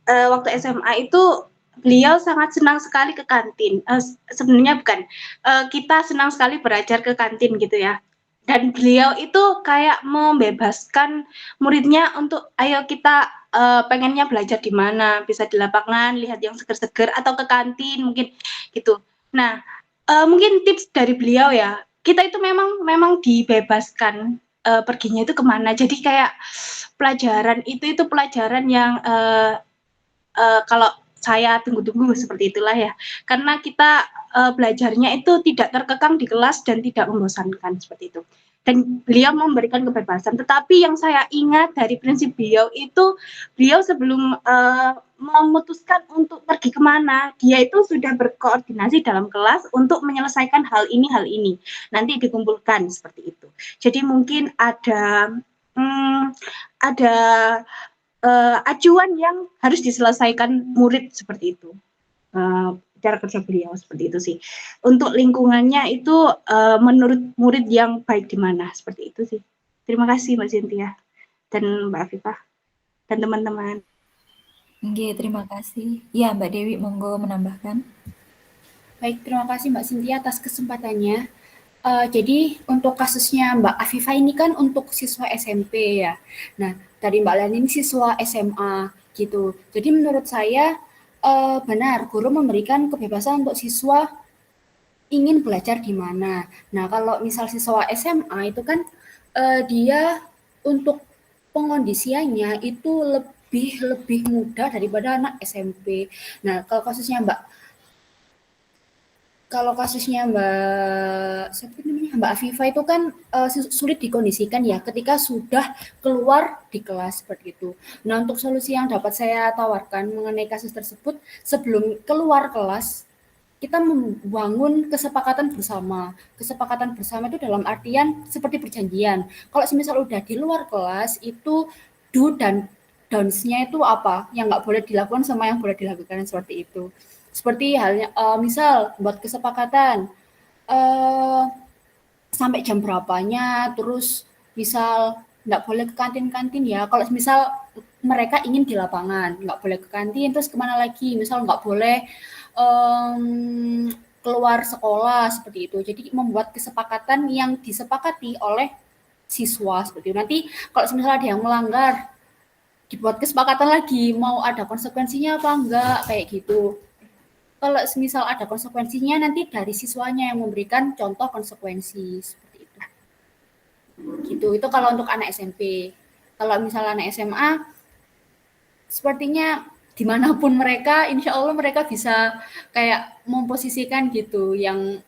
S13: waktu SMA itu beliau sangat senang sekali ke kantin. Sebenarnya bukan, kita senang sekali belajar ke kantin gitu ya. Dan beliau itu kayak membebaskan muridnya untuk ayo kita pengennya belajar di mana, bisa di lapangan, lihat yang seger-seger atau ke kantin mungkin gitu. Nah, mungkin tips dari beliau ya, kita itu memang dibebaskan perginya itu kemana. Jadi kayak pelajaran itu pelajaran yang kalau saya tunggu-tunggu seperti itulah ya. Karena kita belajarnya itu tidak terkekang di kelas dan tidak membosankan seperti itu. dan beliau memberikan kebebasan. Tetapi yang saya ingat dari prinsip beliau itu, beliau sebelum memutuskan untuk pergi kemana, dia itu sudah berkoordinasi dalam kelas untuk menyelesaikan hal ini, nanti dikumpulkan seperti itu. Jadi mungkin ada acuan yang harus diselesaikan murid seperti itu. Cara kerja beliau seperti itu sih. Untuk lingkungannya itu menurut murid yang baik di mana, seperti itu sih. Terima kasih Mbak Cynthia dan Mbak Afifah dan teman-teman.
S2: Oke, terima kasih. Ya, Mbak Dewi, monggo menambahkan.
S15: Baik, terima kasih Mbak Cynthia atas kesempatannya. Jadi untuk kasusnya Mbak Afifah ini kan untuk siswa SMP ya. Nah, tadi Mbak Lani ini siswa SMA gitu. Jadi menurut saya benar, guru memberikan kebebasan untuk siswa ingin belajar di mana. Nah, kalau misal siswa SMA itu kan dia untuk pengondisiannya itu lebih mudah daripada anak SMP. Nah, kalau kasusnya Mbak Afifah itu kan sulit dikondisikan ya ketika sudah keluar di kelas seperti itu. Nah, untuk solusi yang dapat saya tawarkan mengenai kasus tersebut, sebelum keluar kelas, kita membangun kesepakatan bersama. Kesepakatan bersama itu dalam artian seperti perjanjian. Kalau misal udah di luar kelas, itu do dan don'ts-nya itu apa? Yang nggak boleh dilakukan sama yang boleh dilakukan seperti itu. Seperti halnya, misal buat kesepakatan, sampai jam berapanya, terus misal nggak boleh ke kantin-kantin ya, kalau misal mereka ingin di lapangan, nggak boleh ke kantin, terus kemana lagi, misal nggak boleh keluar sekolah, seperti itu. Jadi membuat kesepakatan yang disepakati oleh siswa, seperti itu. Nanti kalau misal ada yang melanggar, dibuat kesepakatan lagi, mau ada konsekuensinya apa enggak, kayak gitu. Kalau misal ada konsekuensinya, nanti dari siswanya yang memberikan contoh konsekuensi seperti itu. Gitu. Itu kalau untuk anak SMP. Kalau misal anak SMA, sepertinya dimanapun mereka, insya Allah mereka bisa kayak memposisikan gitu yang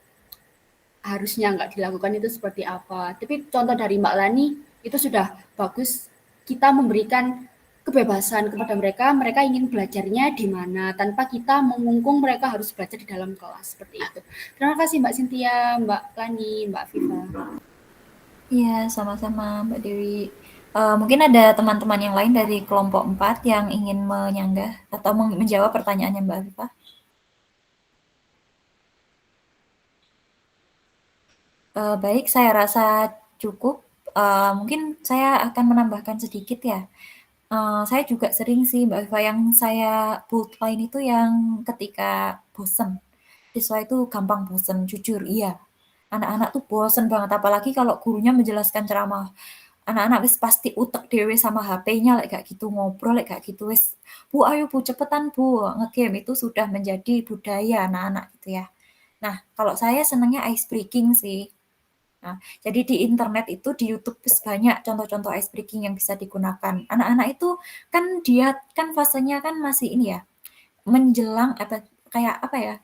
S15: harusnya nggak dilakukan itu seperti apa. Tapi contoh dari Mbak Lani itu sudah bagus. Kita memberikan kebebasan kepada mereka ingin belajarnya di mana, tanpa kita mengungkung mereka harus belajar di dalam kelas, seperti itu. Terima kasih Mbak Cynthia, Mbak Lani, Mbak Afifah.
S2: Iya, sama-sama Mbak Dewi. Mungkin ada teman-teman yang lain dari kelompok 4 yang ingin menyanggah atau menjawab pertanyaannya Mbak Afifah. Baik, saya rasa cukup. Mungkin saya akan menambahkan sedikit ya. Saya juga sering sih Mbak Viva yang saya boldline itu yang ketika bosen. Siswa itu gampang bosen, jujur, iya. Anak-anak tuh bosen banget, apalagi kalau gurunya menjelaskan ceramah. Anak-anak wis pasti utek dewe sama HP-nya kayak gitu, ngobrol kayak gitu wis. Bu, ayo Bu, cepetan Bu, ngegame itu sudah menjadi budaya anak-anak gitu ya. Nah, kalau saya senangnya ice breaking sih. Nah, jadi di internet itu di YouTube banyak contoh-contoh ice breaking yang bisa digunakan. Anak-anak itu kan dia kan fasenya kan masih ini ya, menjelang kayak apa ya?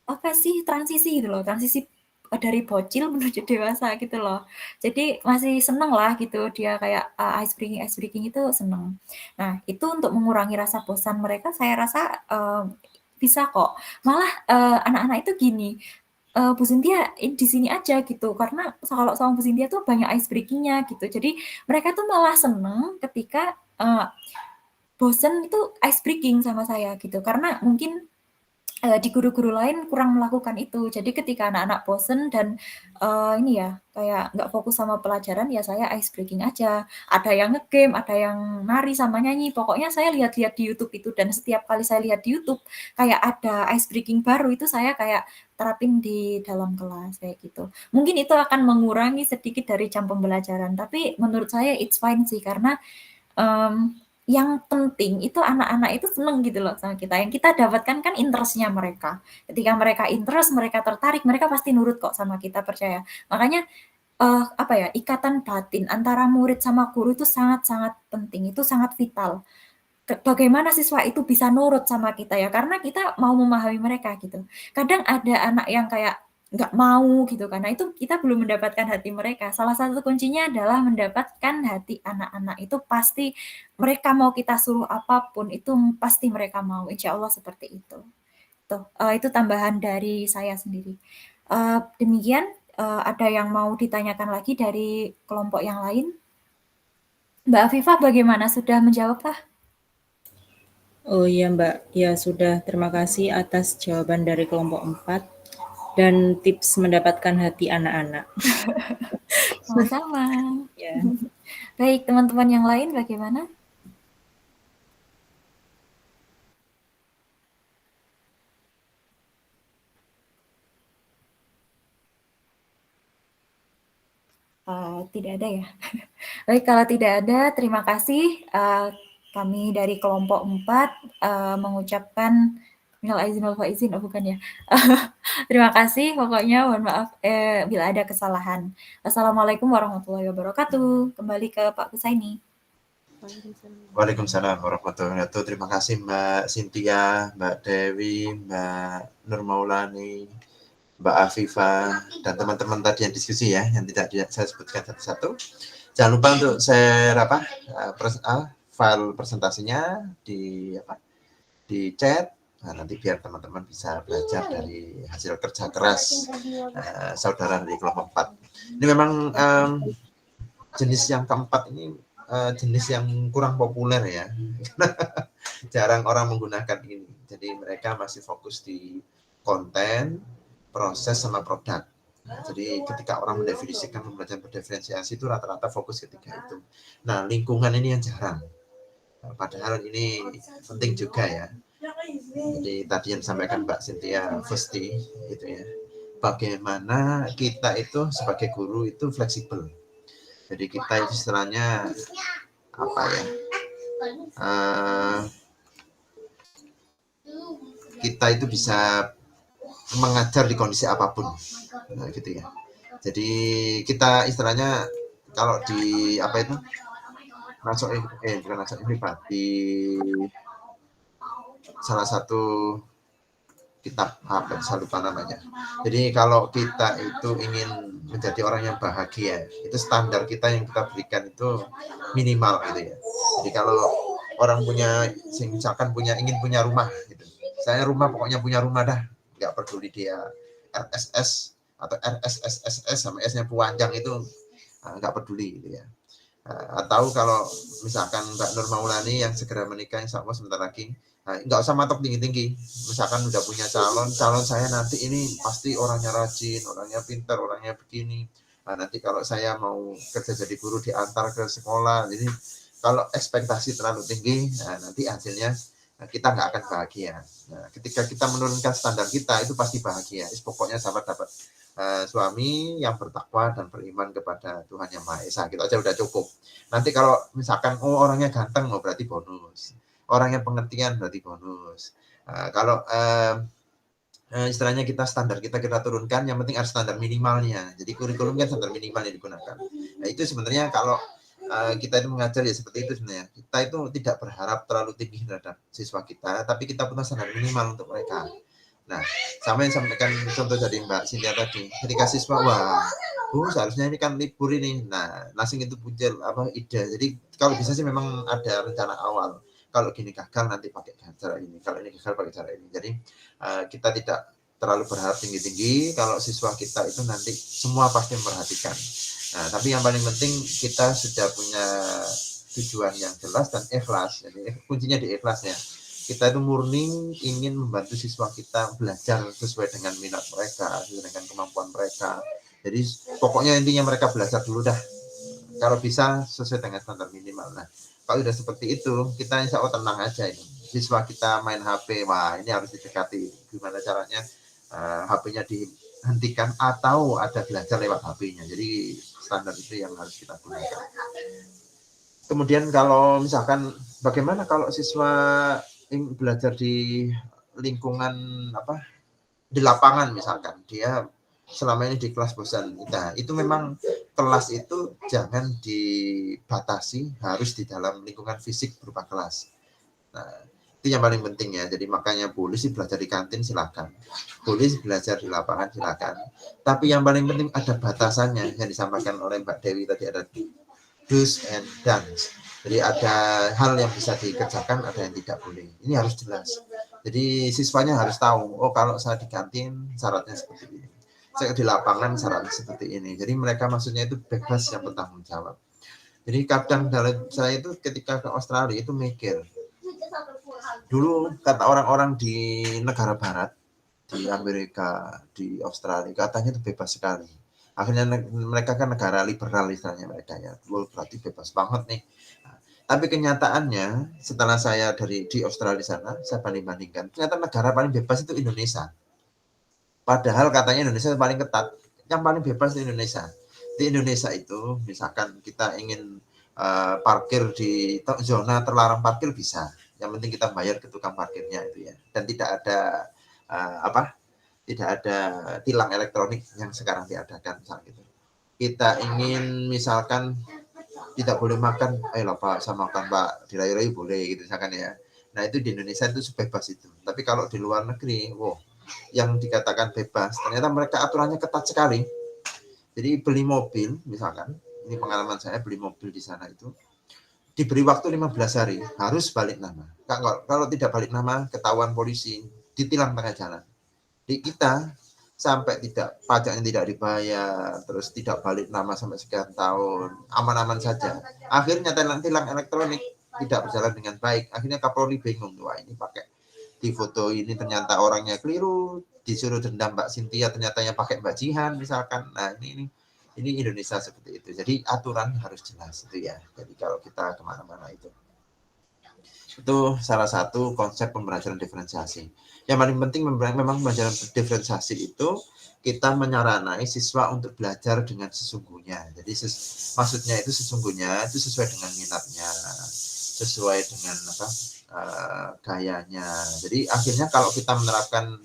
S2: Apa sih transisi gitu loh, transisi dari bocil menuju dewasa gitu loh. Jadi masih seneng lah gitu dia kayak ice breaking itu seneng. Nah, itu untuk mengurangi rasa bosan mereka saya rasa bisa kok. Malah anak-anak itu gini, Bu Cynthia di sini aja gitu karena kalau sama Bu Cynthia tuh banyak ice breaking-nya gitu. Jadi mereka tuh malah seneng ketika bosen itu ice breaking sama saya gitu. Karena mungkin di guru-guru lain kurang melakukan itu. Jadi ketika anak-anak bosen dan ini ya kayak nggak fokus sama pelajaran ya saya ice breaking aja. Ada yang ngegame, ada yang nari sama nyanyi. Pokoknya saya lihat-lihat di YouTube itu dan setiap kali saya lihat di YouTube kayak ada ice breaking baru itu saya kayak terapin di dalam kelas kayak gitu. Mungkin itu akan mengurangi sedikit dari jam pembelajaran. Tapi menurut saya it's fine sih karena yang penting itu anak-anak itu seneng gitu loh sama kita. Yang kita dapatkan kan interest-nya mereka. Ketika mereka interest, mereka tertarik, mereka pasti nurut kok sama kita, percaya. Makanya ikatan batin antara murid sama guru itu sangat-sangat penting, itu sangat vital. Bagaimana siswa itu bisa nurut sama kita ya, karena kita mau memahami mereka gitu. Kadang ada anak yang kayak nggak mau gitu, karena itu kita belum mendapatkan hati mereka. Salah satu kuncinya adalah mendapatkan hati anak-anak itu pasti mereka mau kita suruh apapun itu pasti mereka mau, insya Allah seperti itu. Tuh, itu tambahan dari saya sendiri. Demikian, ada yang mau ditanyakan lagi dari kelompok yang lain? Mbak Afifah bagaimana, sudah menjawabkah?
S11: Oh iya Mbak, ya sudah, terima kasih atas jawaban dari kelompok 4 dan tips mendapatkan hati anak-anak.
S2: Sama-sama.
S11: Ya.
S2: Baik, teman-teman yang lain bagaimana? Tidak ada ya. Baik, kalau tidak ada, terima kasih. Kami dari kelompok 4 mengucapkan minal aizin wal faizin, oh bukan ya. Terima kasih, pokoknya mohon maaf bila ada kesalahan. Assalamualaikum warahmatullahi wabarakatuh. Kembali ke Pak Kusaini.
S1: Waalaikumsalam warahmatullahi wabarakatuh. Terima kasih Mbak Cynthia, Mbak Dewi, Mbak Nur Maulani, Mbak Afifah, dan teman-teman tadi yang diskusi ya, yang tidak saya sebutkan satu-satu. Jangan lupa untuk share file presentasinya di chat. Nah, nanti biar teman-teman bisa belajar dari hasil kerja keras saudara dari kelompok 4. Ini memang jenis yang keempat ini jenis yang kurang populer ya. Jarang orang menggunakan ini. Jadi mereka masih fokus di konten, proses, sama produk. Nah, jadi ketika orang mendefinisikan pembelajaran berdiferensiasi itu rata-rata fokus ketika itu. Nah, lingkungan ini yang jarang. Padahal ini penting juga ya. Jadi tadi yang disampaikan Mbak Cynthia Fusti itu ya. Bagaimana kita itu sebagai guru itu fleksibel. Jadi kita itu istilahnya apa ya? Kita itu bisa mengajar di kondisi apapun, nah, gitu ya. Jadi kita istilahnya kalau di apa itu di salah satu kitab apa saya lupa namanya. Jadi kalau kita itu ingin menjadi orang yang bahagia, itu standar kita yang kita berikan itu minimal gitu ya. Jadi kalau orang punya, misalkan ingin punya rumah gitu, saya rumah pokoknya punya rumah dah, nggak peduli dia RSS atau RSSSS sama S-nya panjang itu nggak peduli gitu ya. Atau kalau misalkan Mbak Nur Maulani yang segera menikah insya Allah sebentar lagi, nggak usah matok tinggi-tinggi. Misalkan udah punya calon saya nanti ini pasti orangnya rajin, orangnya pintar, orangnya begini. Nanti kalau saya mau kerja jadi guru diantar ke sekolah, jadi kalau ekspektasi terlalu tinggi, nanti hasilnya kita nggak akan bahagia. Nah, ketika kita menurunkan standar kita, itu pasti bahagia. Pokoknya sahabat dapat suami yang bertakwa dan beriman kepada Tuhan Yang Maha Esa, gitu aja udah cukup. Nanti kalau misalkan orangnya ganteng, berarti bonus. Orangnya pengertian berarti bonus. Kalau istilahnya standar kita turunkan, yang penting ada standar minimalnya. Jadi kurikulum kan standar minimal yang digunakan. Nah, itu sebenarnya kalau kita itu mengajar ya seperti itu sebenarnya. Kita itu tidak berharap terlalu tinggi terhadap siswa kita, tapi kita punya standar minimal untuk mereka. Nah, sama yang sampaikan contoh dari Mbak Cynthia tadi. Ketika siswa, wah, seharusnya ini kan libur ini. Nah, langsung itu muncul ide. Jadi kalau bisa sih memang ada rencana awal. Kalau gini gagal nanti pakai cara ini. Kalau ini gagal pakai cara ini. Jadi kita tidak terlalu berharap tinggi-tinggi. Kalau siswa kita itu nanti semua pasti memperhatikan. Nah, tapi yang paling penting kita sudah punya tujuan yang jelas dan ikhlas. Jadi kuncinya di ikhlasnya. Kita itu murni ingin membantu siswa kita belajar sesuai dengan minat mereka, sesuai dengan kemampuan mereka. Jadi pokoknya intinya mereka belajar dulu dah. Kalau bisa sesuai dengan standar minimal. Nah, kalau sudah seperti itu, kita insya Allah tenang aja ini. Siswa kita main HP, wah ini harus didekati. Gimana caranya HP-nya dihentikan atau ada belajar lewat HP-nya. Jadi standar itu yang harus kita gunakan. Kemudian kalau misalkan bagaimana kalau siswa belajar di lingkungan di lapangan misalkan, dia selama ini di kelas bosan. Nah, itu memang kelas itu jangan dibatasi, harus di dalam lingkungan fisik berupa kelas. Nah, Itu yang paling penting ya. Jadi makanya boleh sih belajar di kantin silakan, boleh sih belajar di lapangan silakan. Tapi yang paling penting ada batasannya yang disampaikan oleh Mbak Dewi tadi, ada do's and don'ts. Jadi ada hal yang bisa dikerjakan, ada yang tidak boleh. Ini harus jelas. Jadi siswanya harus tahu, oh kalau saya di kantin syaratnya seperti ini, saya di lapangan syaratnya seperti ini. Jadi mereka maksudnya itu bebas yang bertanggung jawab. Jadi kadang dalam saya itu ketika ke Australia itu mikir, dulu kata orang-orang di negara barat, di Amerika, di Australia, katanya itu bebas sekali. Akhirnya mereka kan negara liberal istilahnya mereka ya, berarti bebas banget nih. Nah, tapi kenyataannya setelah saya di Australia sana, saya banding-bandingkan, ternyata negara paling bebas itu Indonesia. Padahal katanya Indonesia paling ketat, yang paling bebas di Indonesia. Di Indonesia itu, misalkan kita ingin parkir di zona terlarang parkir bisa. Yang penting kita bayar ke tukang parkirnya itu ya, dan tidak ada tidak ada tilang elektronik yang sekarang diadakan saat itu. Kita ingin misalkan tidak boleh makan, ayolah Pak, saya makan Pak, dirayu-rayu boleh gitu misalkan ya. Nah itu di Indonesia itu sebebas itu. Tapi kalau di luar negeri, yang dikatakan bebas, ternyata mereka aturannya ketat sekali. Jadi beli mobil misalkan, ini pengalaman saya beli mobil di sana itu, diberi waktu 15 hari, harus balik nama. Kalau tidak balik nama, ketahuan polisi, ditilang tengah jalan. Di kita, sampai pajaknya tidak dibayar, terus tidak balik nama sampai sekian tahun, aman-aman saja. Akhirnya tilang elektronik tidak berjalan dengan baik. Akhirnya Kapolri bingung, wah ini pakai di foto ini ternyata orangnya keliru, disuruh dendam Mbak Cynthia, ternyata yang pakai Mbak Jihan misalkan. Nah ini Indonesia seperti itu. Jadi aturan harus jelas itu ya. Jadi kalau kita kemana-mana itu salah satu konsep pembelajaran diferensiasi. Yang paling penting memang pembelajaran diferensiasi itu kita menyaranai siswa untuk belajar dengan sesungguhnya. Jadi maksudnya itu sesungguhnya itu sesuai dengan minatnya, sesuai dengan gayanya. Jadi akhirnya kalau kita menerapkan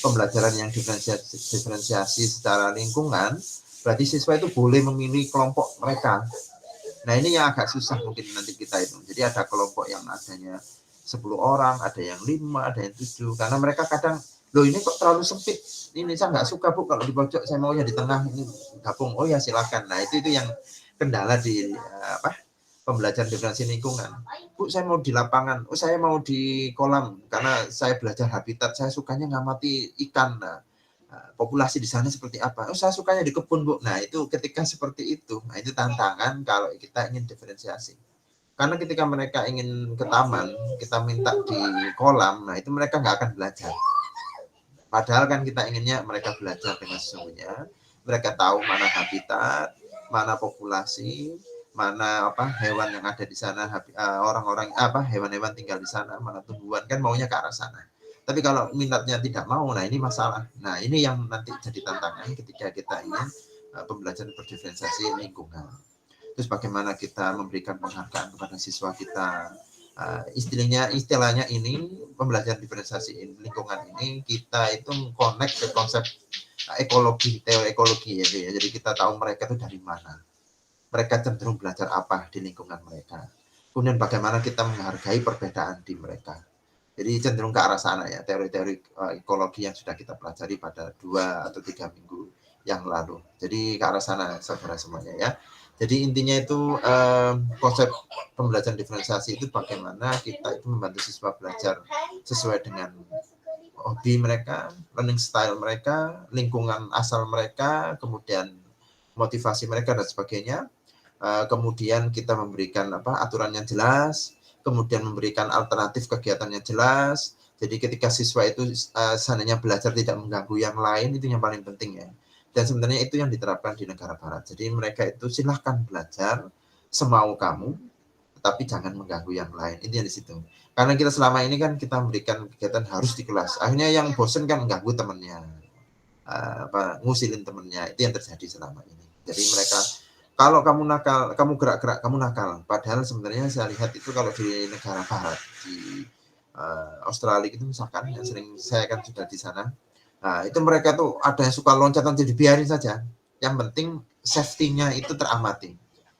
S1: pembelajaran yang diferensiasi secara lingkungan, berarti siswa itu boleh memilih kelompok mereka. Nah ini yang agak susah mungkin nanti kita itu. Jadi ada kelompok yang adanya 10 orang, ada yang 5, ada yang 7. Karena mereka kadang, loh ini kok terlalu sempit. Ini saya nggak suka Bu kalau di pojok, saya maunya di tengah, ini gabung. Oh ya silakan. Nah itu yang kendala di pembelajaran diferensiasi lingkungan. Bu saya mau di lapangan, oh saya mau di kolam karena saya belajar habitat, saya sukanya ngamati ikan. Nah, populasi di sana seperti apa? Oh saya sukanya di kebun Bu. Nah itu ketika seperti itu, nah itu tantangan kalau kita ingin diferensiasi. Karena ketika mereka ingin ke taman, kita minta di kolam, nah itu mereka nggak akan belajar. Padahal kan kita inginnya mereka belajar dengan sesungguhnya, mereka tahu mana habitat, mana populasi, mana hewan yang ada di sana, orang-orang hewan-hewan tinggal di sana, mana tumbuhan, kan maunya ke arah sana. Tapi kalau minatnya tidak mau, nah ini masalah. Nah ini yang nanti jadi tantangan ketika kita ingin pembelajaran berdiferensiasi lingkungan. Terus bagaimana kita memberikan penghargaan kepada siswa kita. Istilahnya ini pembelajaran diferensiasi lingkungan ini kita itu connect ke konsep ekologi, teori ekologi ya. Jadi kita tahu mereka itu dari mana. Mereka cenderung belajar apa di lingkungan mereka. Kemudian bagaimana kita menghargai perbedaan di mereka. Jadi cenderung ke arah sana ya, teori-teori ekologi yang sudah kita pelajari pada 2 atau 3 minggu yang lalu. Jadi ke arah sana saudara semuanya ya. Jadi intinya itu konsep pembelajaran diferensiasi itu bagaimana kita itu membantu siswa belajar sesuai dengan hobi mereka, learning style mereka, lingkungan asal mereka, kemudian motivasi mereka dan sebagainya. Kemudian kita memberikan aturan yang jelas, kemudian memberikan alternatif kegiatan yang jelas. Jadi ketika siswa itu seandainya belajar tidak mengganggu yang lain, itu yang paling penting ya. Dan sebenarnya itu yang diterapkan di negara barat. Jadi mereka itu silahkan belajar semau kamu, tetapi jangan mengganggu yang lain. Itu yang di situ. Karena kita selama ini kan kita memberikan kegiatan harus di kelas. Akhirnya yang bosen kan mengganggu temannya, ngusilin temannya. Itu yang terjadi selama ini. Jadi mereka, kalau kamu nakal, kamu gerak-gerak, kamu nakal. Padahal sebenarnya saya lihat itu kalau di negara barat, di Australia itu misalkan, yang sering saya kan sudah di sana. Nah, itu mereka tuh ada yang suka loncat-loncat, dibiarin saja. Yang penting safety-nya itu teramati.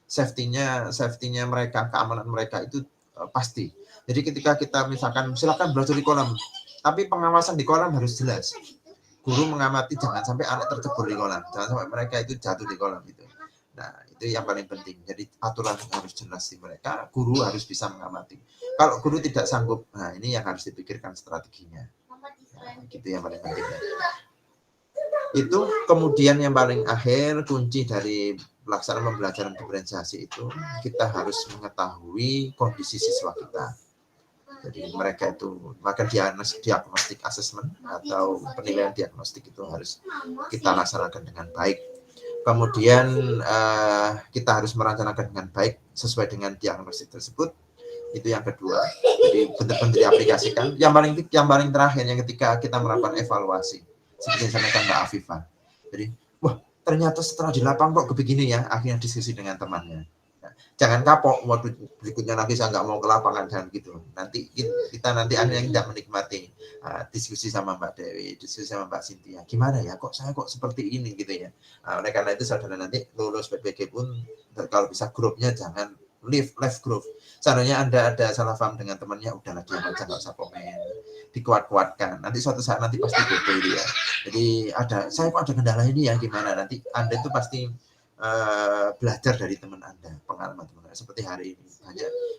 S1: Safety-nya mereka, keamanan mereka itu pasti. Jadi ketika kita misalkan silakan belajar di kolam, tapi pengawasan di kolam harus jelas. Guru mengamati jangan sampai anak tercebur di kolam, jangan sampai mereka itu jatuh di kolam itu. Nah, itu yang paling penting. Jadi aturan harus jelas di mereka, guru harus bisa mengamati. Kalau guru tidak sanggup, nah ini yang harus dipikirkan strateginya. Nah, gitu yang paling penting. Itu kemudian yang paling akhir, kunci dari pelaksanaan pembelajaran diferensiasi itu, kita harus mengetahui kondisi siswa kita. Jadi mereka itu, maka diagnostik assessment atau penilaian diagnostik itu harus kita laksanakan dengan baik. Kemudian kita harus merencanakan dengan baik sesuai dengan diagnostik tersebut. Itu yang kedua. Jadi benar-benar diaplikasikan. Yang paling terakhir, yang ketika kita melakukan evaluasi, seperti yang disampaikan Mbak Afifah. Jadi, wah ternyata setelah di lapang kok begini ya, akhirnya diskusi dengan temannya. Nah, jangan kapok, waduh berikutnya lagi saya nggak mau ke lapangan, jangan gitu. Nanti kita akhirnya tidak menikmati diskusi sama Mbak Dewi, diskusi sama Mbak Cynthia. Gimana ya, saya kok seperti ini gitu ya. Oleh karena itu saudara nanti lulus PPG pun kalau bisa grupnya jangan left group. Seandainya Anda ada salah paham dengan temannya, udahlah diam aja, nggak usah komen, dikuat-kuatkan. Nanti suatu saat nanti pasti beda ya. Jadi saya kok ada kendala ini ya, gimana? Nanti Anda itu pasti belajar dari teman Anda, pengalaman teman Anda. Seperti hari ini,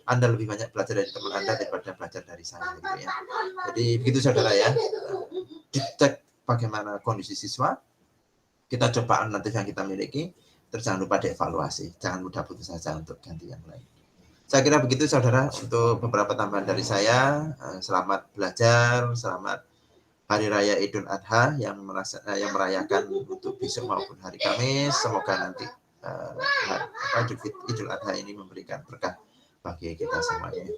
S1: Anda lebih banyak belajar dari teman Anda daripada belajar dari saya, gitu ya. Jadi begitu saudara ya. Dicek bagaimana kondisi siswa, kita coba alternatif yang kita miliki, terus jangan lupa dievaluasi, jangan mudah putus asa untuk ganti yang lain. Saya kira begitu saudara untuk beberapa tambahan dari saya. Selamat belajar, selamat Hari Raya Idul Adha yang merayakan untuk besok maupun hari Kamis. Semoga nanti Idul Adha ini memberikan berkah bagi kita semuanya.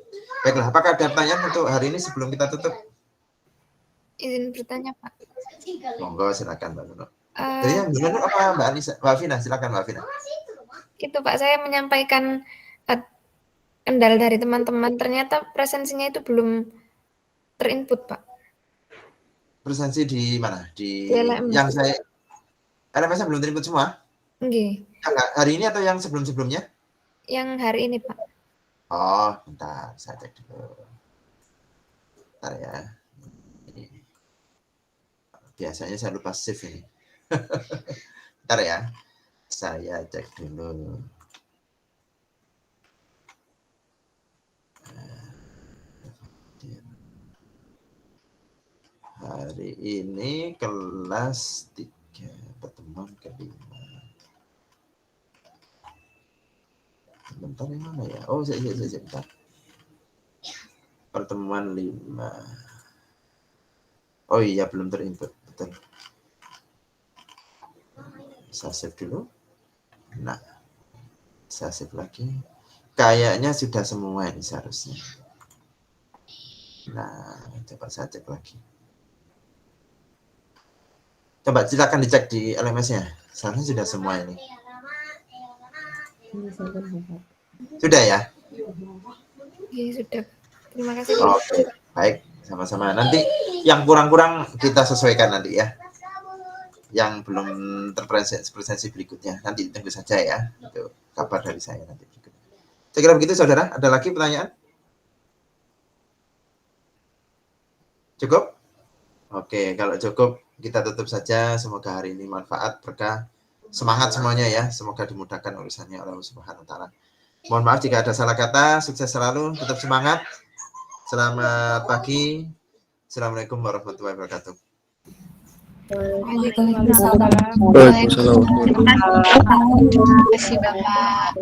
S1: Baiklah, apakah ada pertanyaan untuk hari ini sebelum kita tutup?
S18: Izin bertanya, Pak.
S1: Monggo, silakan Mbak Nuno. Jadi yang gimana apa Mbak Anissa? Mbak Vina, silakan Mbak Vina.
S18: Itu Pak, saya menyampaikan kendala dari teman-teman, ternyata presensinya itu belum terinput, Pak.
S1: Presensi di mana? Di
S18: LMS.
S1: yang saya LMS-nya belum terinput semua?
S18: Nggih.
S1: Hari ini atau yang sebelum-sebelumnya?
S18: Yang hari ini, Pak.
S1: Oh, bentar, saya cek dulu. Bentar ya. Biasanya saya lupa save ini. Bentar ya. Saya cek dulu. Hari ini kelas 3, pertemuan ke-5. Bentar, yang mana ya? Oh, saya bentar. Pertemuan 5. Oh iya, belum terinput. Betul. Saya save dulu. Nah, saya save lagi. Kayaknya sudah semua ini seharusnya. Nah, coba saya cek lagi. Coba silakan dicek di LMS-nya. Seharusnya sudah semua ini. Sudah ya?
S18: Iya, sudah. Terima kasih.
S1: Oke, baik. Sama-sama. Nanti yang kurang-kurang kita sesuaikan nanti ya. Yang belum terpresensi berikutnya. Nanti tunggu saja ya. Itu kabar dari saya nanti berikutnya. Saya kira begitu saudara. Ada lagi pertanyaan? Cukup? Oke, kalau cukup kita tutup saja. Semoga hari ini manfaat, berkah, semangat semuanya ya. Semoga dimudahkan urusannya oleh Allah Subhanahu wa taala. Mohon maaf jika ada salah kata. Sukses selalu, tetap semangat. Selamat pagi. Assalamualaikum warahmatullahi wabarakatuh.
S18: Waalaikumsalam.
S4: Waalaikumsalam.
S16: Terima kasih Bapak.